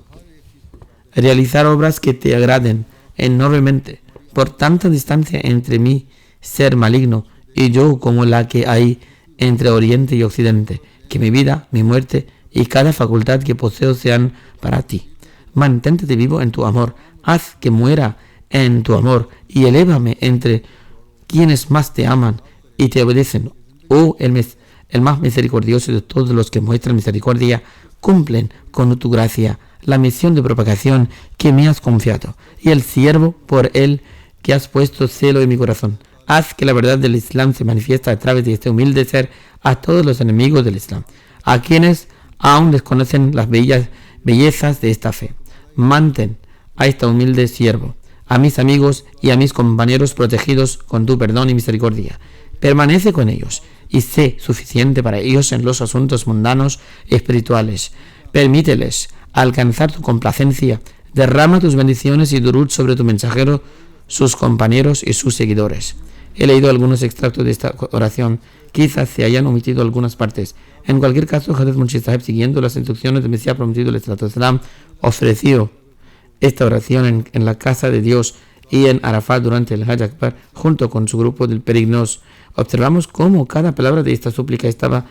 realizar obras que te agraden enormemente, por tanta distancia entre mi ser maligno y yo como la que hay entre Oriente y Occidente, que mi vida, mi muerte y cada facultad que poseo sean para ti. Mantente vivo en tu amor, haz que muera en tu amor y elévame entre quienes más te aman y te obedecen. Oh, el más misericordioso de todos los que muestran misericordia, cumplen con tu gracia la misión de propagación que me has confiado, y el siervo por él que has puesto celo en mi corazón. Haz que la verdad del Islam se manifiesta a través de este humilde ser a todos los enemigos del Islam, a quienes aún desconocen las bellezas de esta fe. Mantén a este humilde siervo, a mis amigos y a mis compañeros protegidos con tu perdón y misericordia. Permanece con ellos y sé suficiente para ellos en los asuntos mundanos y espirituales. Permíteles alcanzar tu complacencia. Derrama tus bendiciones y durud sobre tu mensajero, sus compañeros y sus seguidores. He leído algunos extractos de esta oración. Quizás se hayan omitido algunas partes. En cualquier caso, Hazrat Munshi Sahib, siguiendo las instrucciones del Mesías prometido, el ofreció esta oración en la casa de Dios y en Arafat durante el Hajj Akbar, junto con su grupo de peregrinos. Observamos cómo cada palabra de esta súplica estaba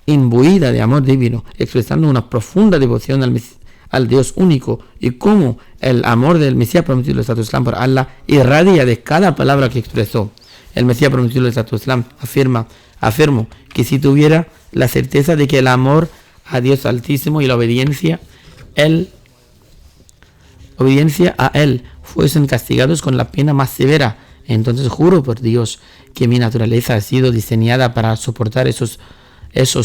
imbuida de amor divino, expresando una profunda devoción al Dios único, y cómo el amor del Mesías prometido del Islam por Allah irradia de cada palabra que expresó. El Mesías prometido del Islam afirmó que si tuviera la certeza de que el amor a Dios Altísimo y la obediencia a Él fuesen castigados con la pena más severa, entonces juro por Dios que mi naturaleza ha sido diseñada para soportar esos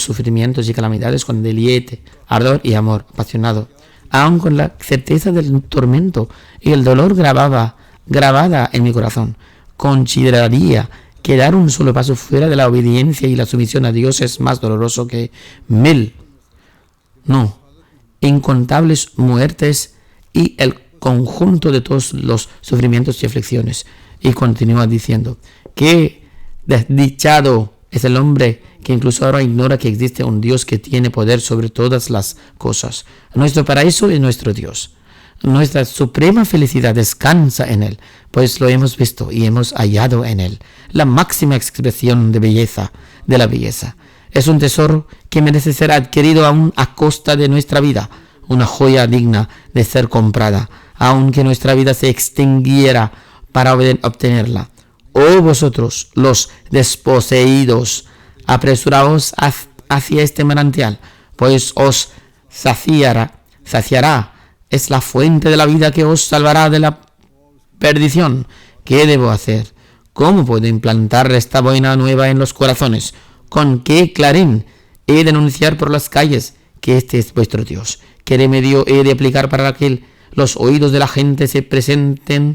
sufrimientos y calamidades con deleite, ardor y amor apasionado. Aun con la certeza del tormento y el dolor grabada en mi corazón, consideraría que dar un solo paso fuera de la obediencia y la sumisión a Dios es más doloroso que incontables muertes y el conjunto de todos los sufrimientos y aflicciones. Y continúa diciendo: qué desdichado es el hombre que incluso ahora ignora que existe un Dios que tiene poder sobre todas las cosas. Nuestro paraíso es nuestro Dios. Nuestra suprema felicidad descansa en Él, pues lo hemos visto y hemos hallado en Él la máxima expresión de la belleza. Es un tesoro que merece ser adquirido aún a costa de nuestra vida, una joya digna de ser comprada, aunque nuestra vida se extinguiera para obtenerla. Oh vosotros, los desposeídos, apresuraos hacia este manantial, pues os saciará. Es la fuente de la vida que os salvará de la perdición. ¿Qué debo hacer? ¿Cómo puedo implantar esta buena nueva en los corazones? ¿Con qué clarín he de anunciar por las calles que este es vuestro Dios? ¿Qué remedio he de aplicar para que los oídos de la gente se presten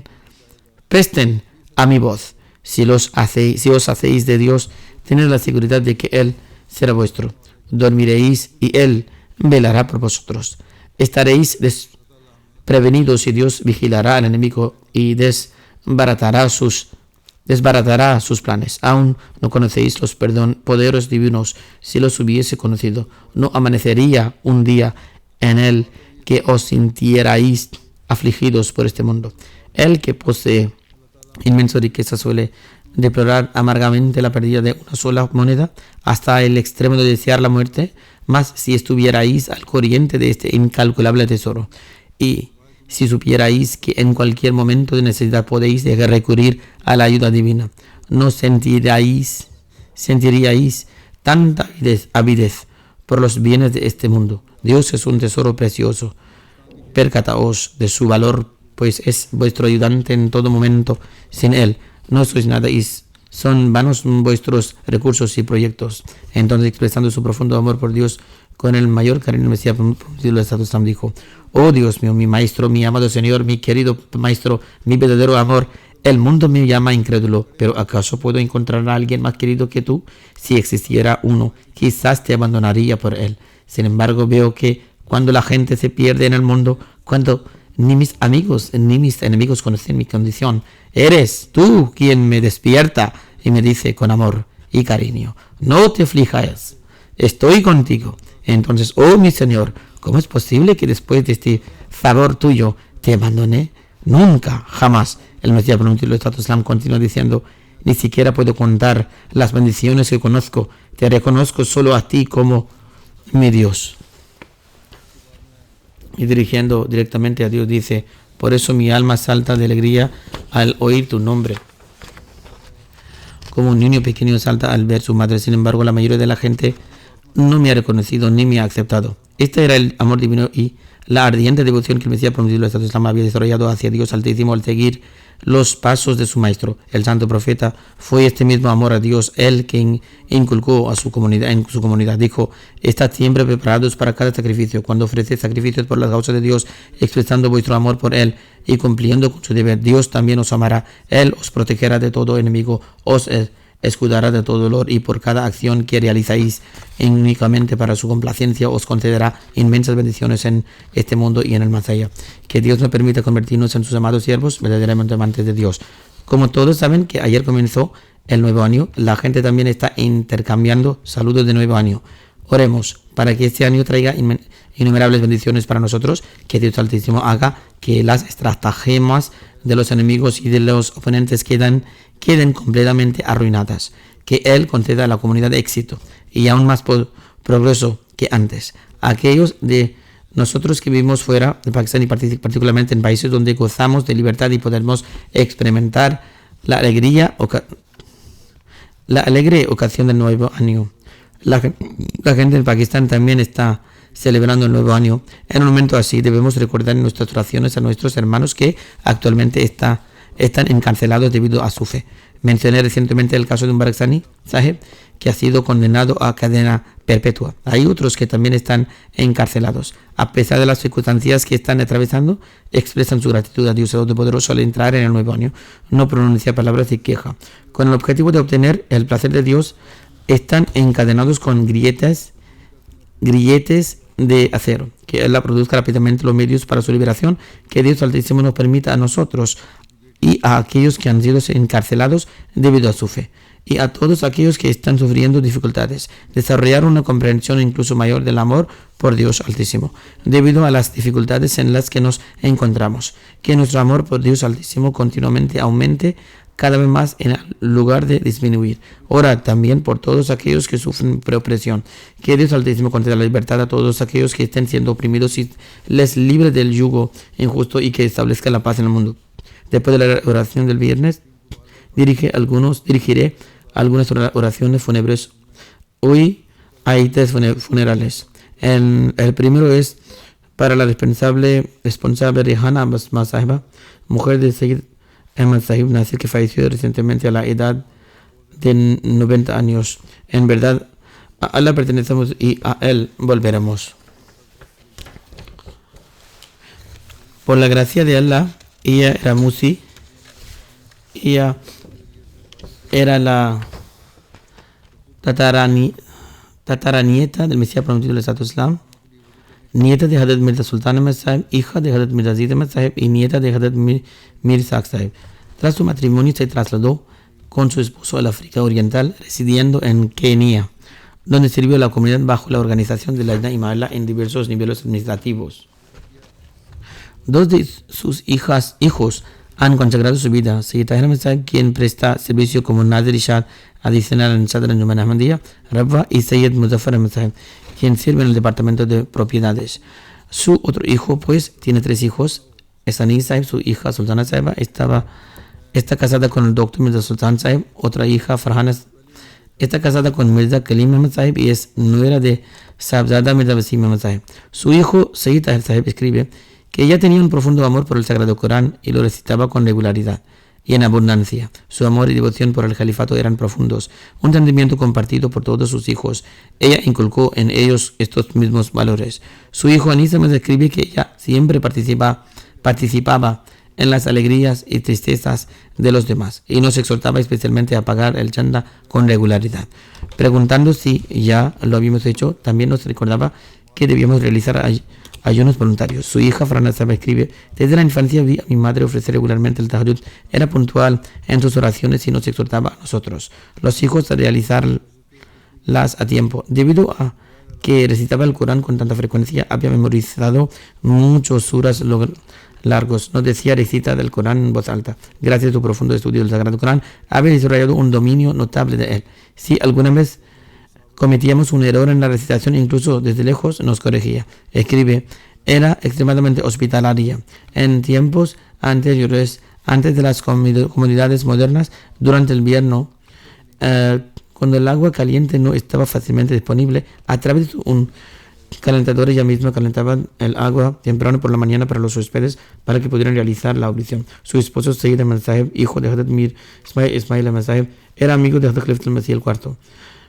a mi voz? Si os hacéis de Dios, tened la seguridad de que Él será vuestro. Dormiréis y Él velará por vosotros. Estaréis desprevenidos y Dios vigilará al enemigo y desbaratará sus planes. Aún no conocéis los poderes divinos. Si los hubiese conocido, no amanecería un día en el que os sintierais afligidos por este mundo. El que posee inmensa riqueza suele deplorar amargamente la pérdida de una sola moneda hasta el extremo de desear la muerte. Mas si estuvierais al corriente de este incalculable tesoro, y si supierais que en cualquier momento de necesidad podéis recurrir a la ayuda divina, no sentiríais tanta avidez por los bienes de este mundo. Dios es un tesoro precioso. Percataos de su valor, pues es vuestro ayudante en todo momento. Sin Él no sois nada y son vanos vuestros recursos y proyectos. Entonces, expresando su profundo amor por Dios con el mayor cariño, el Mesías prometido del Islam dijo: oh Dios mío, mi maestro, mi amado Señor, mi querido maestro, mi verdadero amor, el mundo me llama incrédulo, pero ¿acaso puedo encontrar a alguien más querido que tú? Si existiera uno, quizás te abandonaría por él. Sin embargo, veo que cuando la gente se pierde en el mundo, cuando ni mis amigos ni mis enemigos conocen mi condición, eres tú quien me despierta y me dice con amor y cariño: no te aflijas, estoy contigo. Entonces, oh mi Señor, ¿cómo es posible que después de este favor tuyo te abandone? Nunca, jamás. El Mesías prometido del Islam continúa diciendo: ni siquiera puedo contar las bendiciones que conozco. Te reconozco solo a ti como mi Dios. Y dirigiendo directamente a Dios dice: por eso mi alma salta de alegría al oír tu nombre. Como un niño pequeño salta al ver su madre. Sin embargo, la mayoría de la gente no me ha reconocido ni me ha aceptado. Este era el amor divino y la ardiente devoción que el Mesías prometido del Estado Islam había desarrollado hacia Dios Altísimo al seguir los pasos de su maestro, el santo profeta. Fue este mismo amor a Dios el que inculcó a su comunidad. En su comunidad dijo: estad siempre preparados para cada sacrificio. Cuando ofrecéis sacrificios por las causas de Dios, expresando vuestro amor por Él y cumpliendo con su deber, Dios también os amará. Él os protegerá de todo enemigo, os escudará de todo dolor, y por cada acción que realizáis únicamente para su complacencia os concederá inmensas bendiciones en este mundo y en el más allá. Que Dios nos permita convertirnos en sus amados siervos, verdaderamente amantes de Dios. Como todos saben que ayer comenzó el nuevo año, la gente también está intercambiando saludos de nuevo año. Oremos para que este año traiga innumerables bendiciones para nosotros, que Dios Altísimo haga que las estratagemas de los enemigos y de los oponentes queden completamente arruinadas, que Él conceda a la comunidad éxito y aún más progreso que antes. Aquellos de nosotros que vivimos fuera de Pakistán y particularmente en países donde gozamos de libertad y podemos experimentar la alegre ocasión del nuevo año. La gente en Pakistán también está celebrando el nuevo año. En un momento así debemos recordar en nuestras oraciones a nuestros hermanos que actualmente están encarcelados debido a su fe. Mencioné recientemente el caso de un Barakzani Sahib que ha sido condenado a cadena perpetua. Hay otros que también están encarcelados. A pesar de las circunstancias que están atravesando, expresan su gratitud a Dios Todopoderoso al entrar en el nuevo año. No pronunciar palabras de queja. Con el objetivo de obtener el placer de Dios, están encadenados con grilletes de acero. Que Él produzca rápidamente los medios para su liberación. Que Dios Altísimo nos permita a nosotros y a aquellos que han sido encarcelados debido a su fe, y a todos aquellos que están sufriendo dificultades, desarrollar una comprensión incluso mayor del amor por Dios Altísimo, debido a las dificultades en las que nos encontramos. Que nuestro amor por Dios Altísimo continuamente aumente cada vez más en lugar de disminuir. Ora también por todos aquellos que sufren opresión. Que Dios Altísimo conceda la libertad a todos aquellos que estén siendo oprimidos y les libre del yugo injusto, y que establezca la paz en el mundo. Después de la oración del viernes, dirigiré algunas oraciones fúnebres. Hoy hay 3 funerales. El primero es para la responsable Rehana Abbas Sahiba, mujer de Sayyid Ahmad Sahib Nasir, que falleció recientemente a la edad de 90 años. En verdad, a Allah pertenecemos y a Él volveremos. Por la gracia de Allah, ella era Musi. Ella era la tataranieta del Mesías prometido del Estado Islam, nieta de Hazrat Mirza Sultan Ahmad Sahib, hija de Hazrat Mirza Aziz Ahmad Sahib y nieta de Hazrat Mir Saq Sahib. Tras su matrimonio se trasladó con su esposo al África Oriental, residiendo en Kenia, donde sirvió a la comunidad bajo la organización de la Imala en diversos niveles administrativos. 2 de sus hijos han consagrado su vida: Sayyid Tahir Ahmad Sahib, quien presta servicio como Nazir Ishad adicional en Sadr Anjuman Ahmadiyya Rabwa, y Sayyid Muzaffar Ahmad Sahib, quien sirve en el departamento de propiedades. Su otro hijo, pues, tiene 3 hijos. Esani Sahib, su hija Sultana Sahiba, está casada con el doctor Mirza Sultan Sahib. Otra hija, Farhana, está casada con Mirza Kalim Ahmad Sahib y es nuera de Sahibzada Mirza Wasim Ahmad Sahib. Su hijo, Sayyid Tahir Sahib, escribe que ella tenía un profundo amor por el Sagrado Corán y lo recitaba con regularidad y en abundancia. Su amor y devoción por el califato eran profundos, un sentimiento compartido por todos sus hijos. Ella inculcó en ellos estos mismos valores. Su hijo Anisa me describe que ella siempre participaba en las alegrías y tristezas de los demás y nos exhortaba especialmente a pagar el chanda con regularidad. Preguntando si ya lo habíamos hecho, también nos recordaba que debíamos realizar ayunos voluntarios. Su hija Farhana Sahib escribe: desde la infancia vi a mi madre ofrecer regularmente el tahajjud. Era puntual en sus oraciones y nos exhortaba a nosotros, los hijos, a realizarlas a tiempo. Debido a que recitaba el Corán con tanta frecuencia, había memorizado muchos suras largos. Nos decía recita del Corán en voz alta. Gracias a tu profundo estudio del Sagrado Corán, habéis desarrollado un dominio notable de él. Si alguna vez cometíamos un error en la recitación, incluso desde lejos nos corregía. Escribe, era extremadamente hospitalaria. En tiempos anteriores, antes de las comunidades modernas, durante el invierno, cuando el agua caliente no estaba fácilmente disponible, a través de un calentador ella misma calentaba el agua temprano por la mañana para los huéspedes para que pudieran realizar la ablución. Su esposo Sayyid Ahmad Sahib, hijo de Hazrat Mir Ismail Ahmad Sahib, era amigo de Hazrat Khalifatul Masih IV.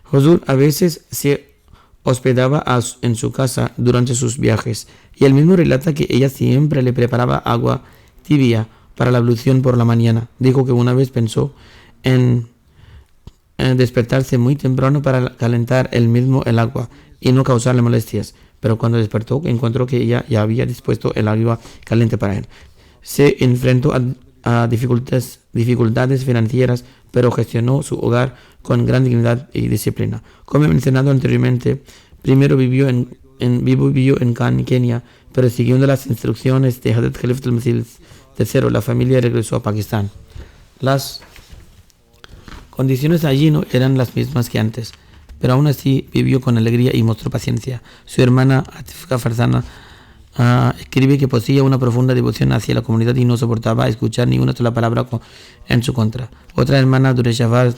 Huzur a veces se hospedaba en su casa durante sus viajes y él mismo relata que ella siempre le preparaba agua tibia para la ablución por la mañana. Dijo que una vez pensó en despertarse muy temprano para calentar él mismo el agua y no causarle molestias, pero cuando despertó encontró que ella ya había dispuesto el agua caliente para él. Se enfrentó a dificultades financieras, pero gestionó su hogar con gran dignidad y disciplina. Como he mencionado anteriormente, primero vivió en Kenia, pero siguiendo las instrucciones de Hazrat Khalifatul Masih III, la familia regresó a Pakistán. Las condiciones allí no eran las mismas que antes, pero aún así vivió con alegría y mostró paciencia. Su hermana Atifka Farzana escribe que poseía una profunda devoción hacia la comunidad y no soportaba escuchar ni una sola palabra en su contra. Otra hermana, Dureshahar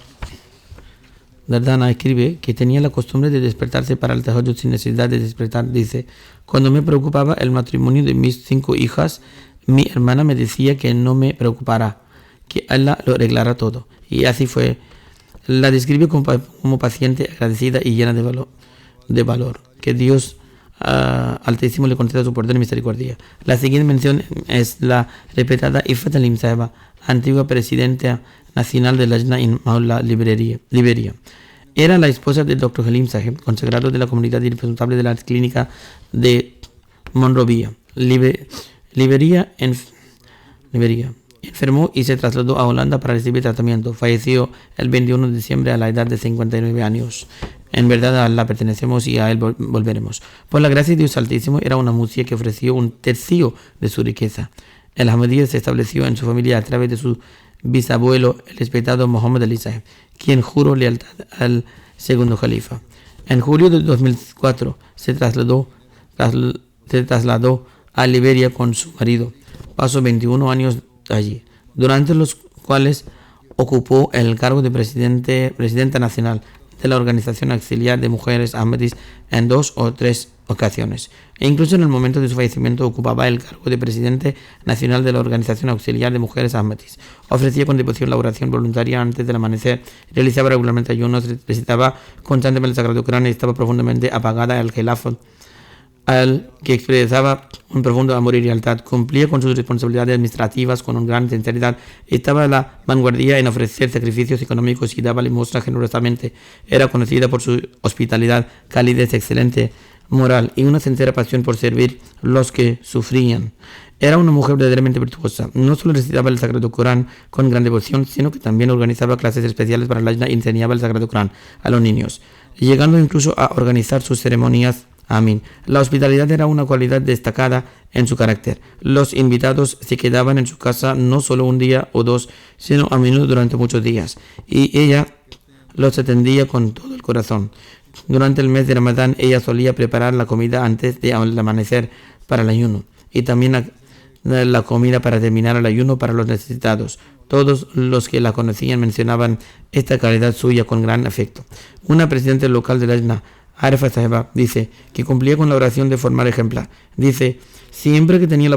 Dardana, escribe que tenía la costumbre de despertarse para el tahajjud sin necesidad de despertar. Dice, cuando me preocupaba el matrimonio de mis 5 hijas, mi hermana me decía que no me preocupara, que Allah lo arreglará todo. Y así fue. La describe como paciente, agradecida y llena de valor. Que Dios Altísimo le conceda su poder y misericordia. La siguiente mención es la respetada Ifat Halim Sahiba, antigua presidenta nacional de Lajna in Maula, Liberia. Era la esposa del Dr. Halim Sahib, consagrado de la comunidad y responsable de la clínica de Monrovia, Liberia. Enfermó y se trasladó a Holanda para recibir tratamiento. Falleció el 21 de diciembre a la edad de 59 años. En verdad a Allah pertenecemos y a Él volveremos. Por la gracia de Dios Altísimo, era una musia que ofreció 1/3 de su riqueza. El Ahmadiyya se estableció en su familia a través de su bisabuelo, el respetado Muhammad Ali Sahib, quien juró lealtad al segundo califa. En julio de 2004 se trasladó a Liberia con su marido. Pasó 21 años allí, durante los cuales ocupó el cargo de presidenta nacional de la Organización Auxiliar de Mujeres Ahmadis en 2 o 3 ocasiones. E incluso en el momento de su fallecimiento ocupaba el cargo de presidente nacional de la Organización Auxiliar de Mujeres Ahmadis. Ofrecía con devoción la oración voluntaria antes del amanecer, realizaba regularmente ayunos, recitaba constantemente el Sagrado Corán y estaba profundamente apagada al Khilafat, al que expresaba un profundo amor y lealtad. Cumplía con sus responsabilidades administrativas con una gran sinceridad. Estaba a la vanguardia en ofrecer sacrificios económicos y daba limosna generosamente. Era conocida por su hospitalidad, calidez, excelente moral y una sincera pasión por servir los que sufrían. Era una mujer verdaderamente virtuosa. No solo recitaba el Sagrado Corán con gran devoción, sino que también organizaba clases especiales para la Lajna y enseñaba el Sagrado Corán a los niños, llegando incluso a organizar sus ceremonias. Amén. La hospitalidad era una cualidad destacada en su carácter. Los invitados se quedaban en su casa no solo un día o dos, sino a menudo durante muchos días, y ella los atendía con todo el corazón. Durante el mes de Ramadán, ella solía preparar la comida antes de amanecer para el ayuno, y también la comida para terminar el ayuno para los necesitados. Todos los que la conocían mencionaban esta calidad suya con gran afecto. Una presidenta local de Lajna, Arifa Sahiba, dice que cumplía con la oración de forma ejemplar. Dice, siempre que tenía la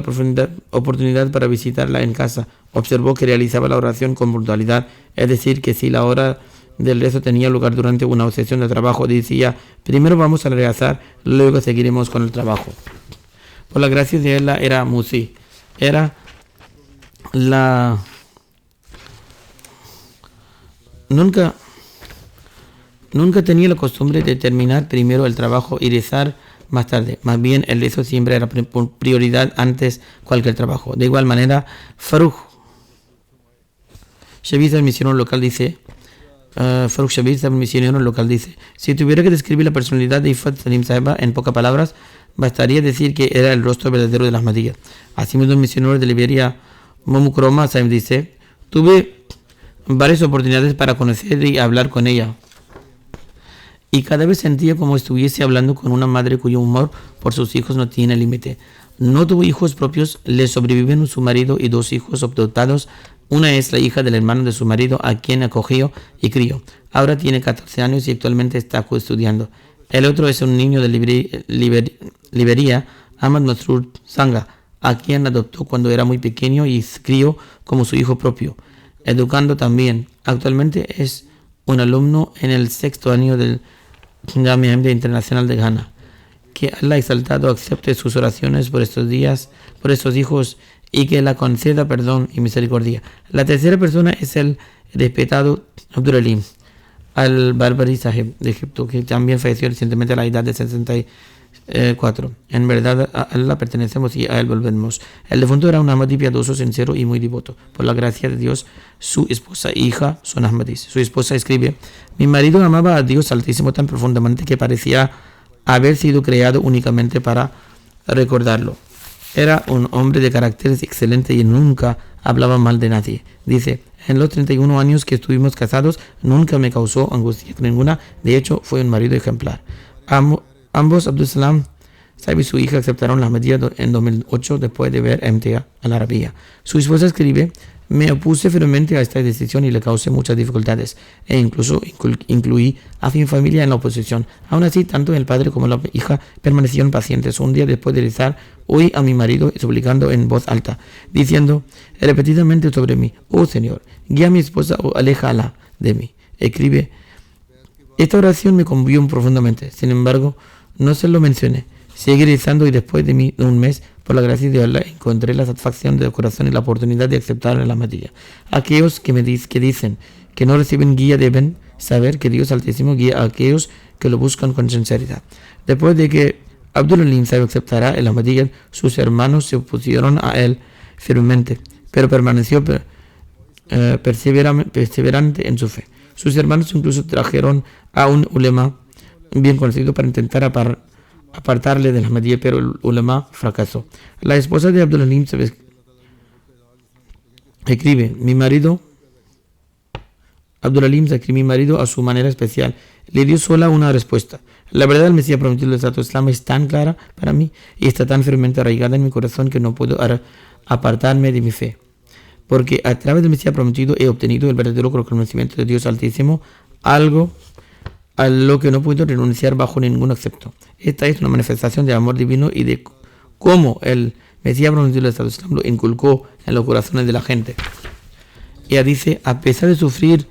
oportunidad para visitarla en casa, observó que realizaba la oración con puntualidad, es decir, que si la hora del rezo tenía lugar durante una sesión de trabajo, decía, primero vamos a rezar, luego seguiremos con el trabajo. Por la gracia de ella era Musi, era la... Nunca tenía la costumbre de terminar primero el trabajo y rezar más tarde. Más bien, el rezo siempre era prioridad antes cualquier trabajo. De igual manera, Farooq Shabir, el misionero local, dice, si tuviera que describir la personalidad de Ifat Halim Sahiba en pocas palabras, Bastaría decir que era el rostro verdadero de las Ahmadiyya. Asimismo, el misionero de Liberia, Momukroma Sahib dice: tuve varias oportunidades para conocer y hablar con ella, y cada vez sentía como estuviese hablando con una madre cuyo humor por sus hijos no tiene límite. No tuvo hijos propios, le sobreviven su marido y 2 hijos adoptados. Una es la hija del hermano de su marido, a quien acogió y crió. Ahora tiene 14 años y actualmente está estudiando. El otro es un niño de Liberia, Ahmad Masroor Sangha, a quien adoptó cuando era muy pequeño y crió como su hijo propio, educando también. Actualmente es un alumno en el 6º año del Jamia Ahmadiyya Internacional de Ghana. Que Allah exaltado acepte sus oraciones por estos días, por estos hijos, y que la conceda perdón y misericordia. La tercera persona es el respetado Abdul Alim al-Barbari Sahib de Egipto, que también falleció recientemente a la edad de 64. En verdad a Allah pertenecemos y a él volvemos. El difunto era un Ahmadi piadoso, sincero y muy devoto. Por la gracia de Dios, su esposa e hija son Ahmadis. Su esposa escribe: mi marido amaba a Dios Altísimo tan profundamente que parecía haber sido creado únicamente para recordarlo. Era un hombre de carácter excelente y nunca hablaba mal de nadie. Dice: en los 31 años que estuvimos casados, nunca me causó angustia ninguna. De hecho, fue un marido ejemplar. Ambos, Abdul Salam Sahib y su hija, aceptaron la Ahmadiyya en 2008 después de ver MTA al Arabia. Su esposa escribe: me opuse firmemente a esta decisión y le causé muchas dificultades, e incluso incluí a mi familia en la oposición. Aún así, tanto el padre como la hija permanecieron pacientes. Un día, después de rezar, oí a mi marido suplicando en voz alta, diciendo repetidamente sobre mí: oh Señor, guía a mi esposa o aléjala de mí. Escribe: esta oración me conmovió profundamente. Sin embargo, no se lo mencioné. Seguí rezando y después de un mes, por la gracia de Allah, encontré la satisfacción del corazón y la oportunidad de aceptar la Ahmadiyya. Aquellos que dicen que no reciben guía deben saber que Dios Altísimo guía a aquellos que lo buscan con sinceridad. Después de que Abdul Alim Sahib aceptara el Ahmadiyya, sus hermanos se opusieron a él firmemente, pero permaneció perseverante en su fe. Sus hermanos incluso trajeron a un ulema bien conocido para intentar apartarle de la Ahmadiyya, pero el ulema fracasó. La esposa de Abdul Alim escribe: mi marido a su manera especial le dio sola una respuesta. La verdad del Mesías prometido del Santo Islam es tan clara para mí y está tan firmemente arraigada en mi corazón que no puedo apartarme de mi fe, porque a través del Mesías prometido he obtenido el verdadero conocimiento de Dios Altísimo, algo a lo que no puedo renunciar bajo ningún aspecto. Esta es una manifestación de amor divino y de cómo el Mesías prometido del Estado Islam lo inculcó en los corazones de la gente. Ella dice: a pesar de sufrir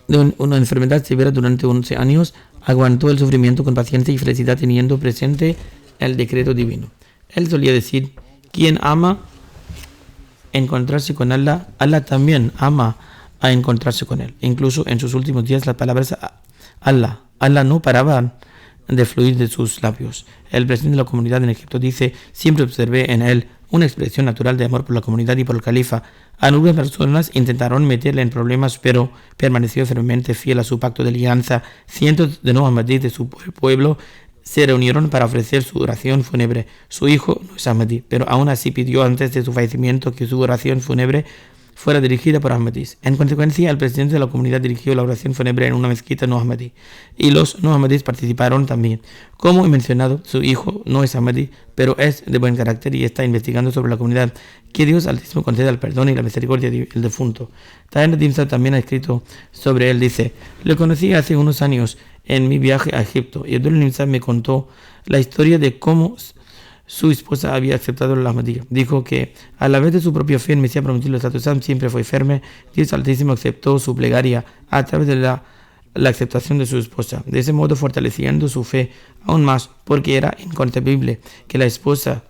de una enfermedad severa durante 11 años, aguantó el sufrimiento con paciencia y felicidad, teniendo presente el decreto divino. Él solía decir: quien ama encontrarse con Allah, Allah también ama a encontrarse con él. Incluso en sus últimos días, las palabras Allah no paraban de fluir de sus labios. El presidente de la comunidad en Egipto dice: siempre observé en él una expresión natural de amor por la comunidad y por el califa. Algunas personas intentaron meterle en problemas, pero permaneció firmemente fiel a su pacto de alianza. Cientos de no ahmadíes de su pueblo se reunieron para ofrecer su oración fúnebre. Su hijo no es ahmadí, pero aún así pidió antes de su fallecimiento que su oración fúnebre fuera dirigida por ahmadís. En consecuencia, el presidente de la comunidad dirigió la oración fúnebre en una mezquita no ahmadí, y los no ahmadís participaron también. Como he mencionado, su hijo no es ahmadí, pero es de buen carácter y está investigando sobre la comunidad. Que Dios Altísimo conceda el perdón y la misericordia del difunto. Tahir Dimsa también ha escrito sobre él. Dice: le conocí hace unos años en mi viaje a Egipto, y Abdul Nimsa me contó la historia de cómo su esposa había aceptado la Ahmadiyya. Dijo que a la vez de su propia fe, el Mesías prometido del Santo Islam siempre fue firme. Dios Altísimo aceptó su plegaria a través de la aceptación de su esposa, de ese modo fortaleciendo su fe aún más, porque era inconcebible que la esposa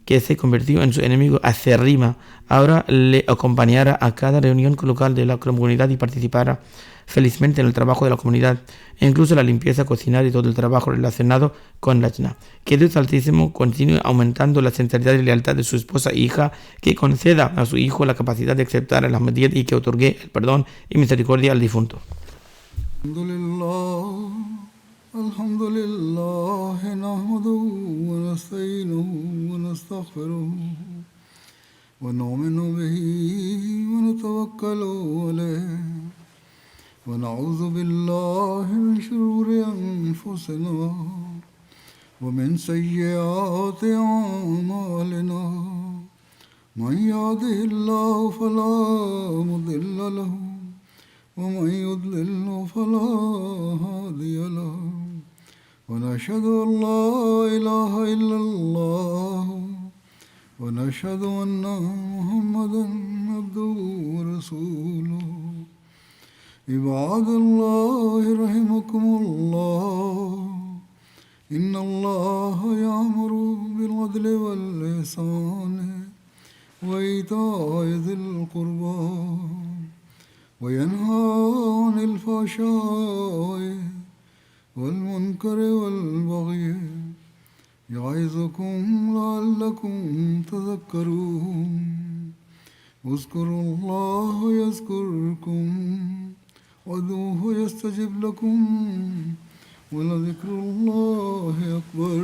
que se convirtió en su enemigo acérrima ahora le acompañara a cada reunión local de la comunidad y participara felizmente en el trabajo de la comunidad, e incluso la limpieza, cocinar y todo el trabajo relacionado con la Jannah. Que Dios Altísimo continúe aumentando la sinceridad y lealtad de su esposa e hija, que conceda a su hijo la capacidad de aceptar las medidas y que otorgue el perdón y misericordia al difunto. الحمد لله نحمده ونستعينه ونستغفره ونؤمن به ونتوكل عليه ونعوذ بالله من شرور أنفسنا ومن سيئات أعمالنا من يهده الله فلا مضل له ومن يضلل فلا هادي له ونشهد أن لا إله إلا الله ونشهد أن محمدا عبده ورسوله عباد الله رحمكم الله إن الله يأمر بالعدل والإحسان وإيتاء ذي القربى وينهى عن الفحشاء والمنكر والبغي يعظكم لعلكم تذكرون اذكروا الله يذكركم وادعوه يستجب لكم ولذكر الله أكبر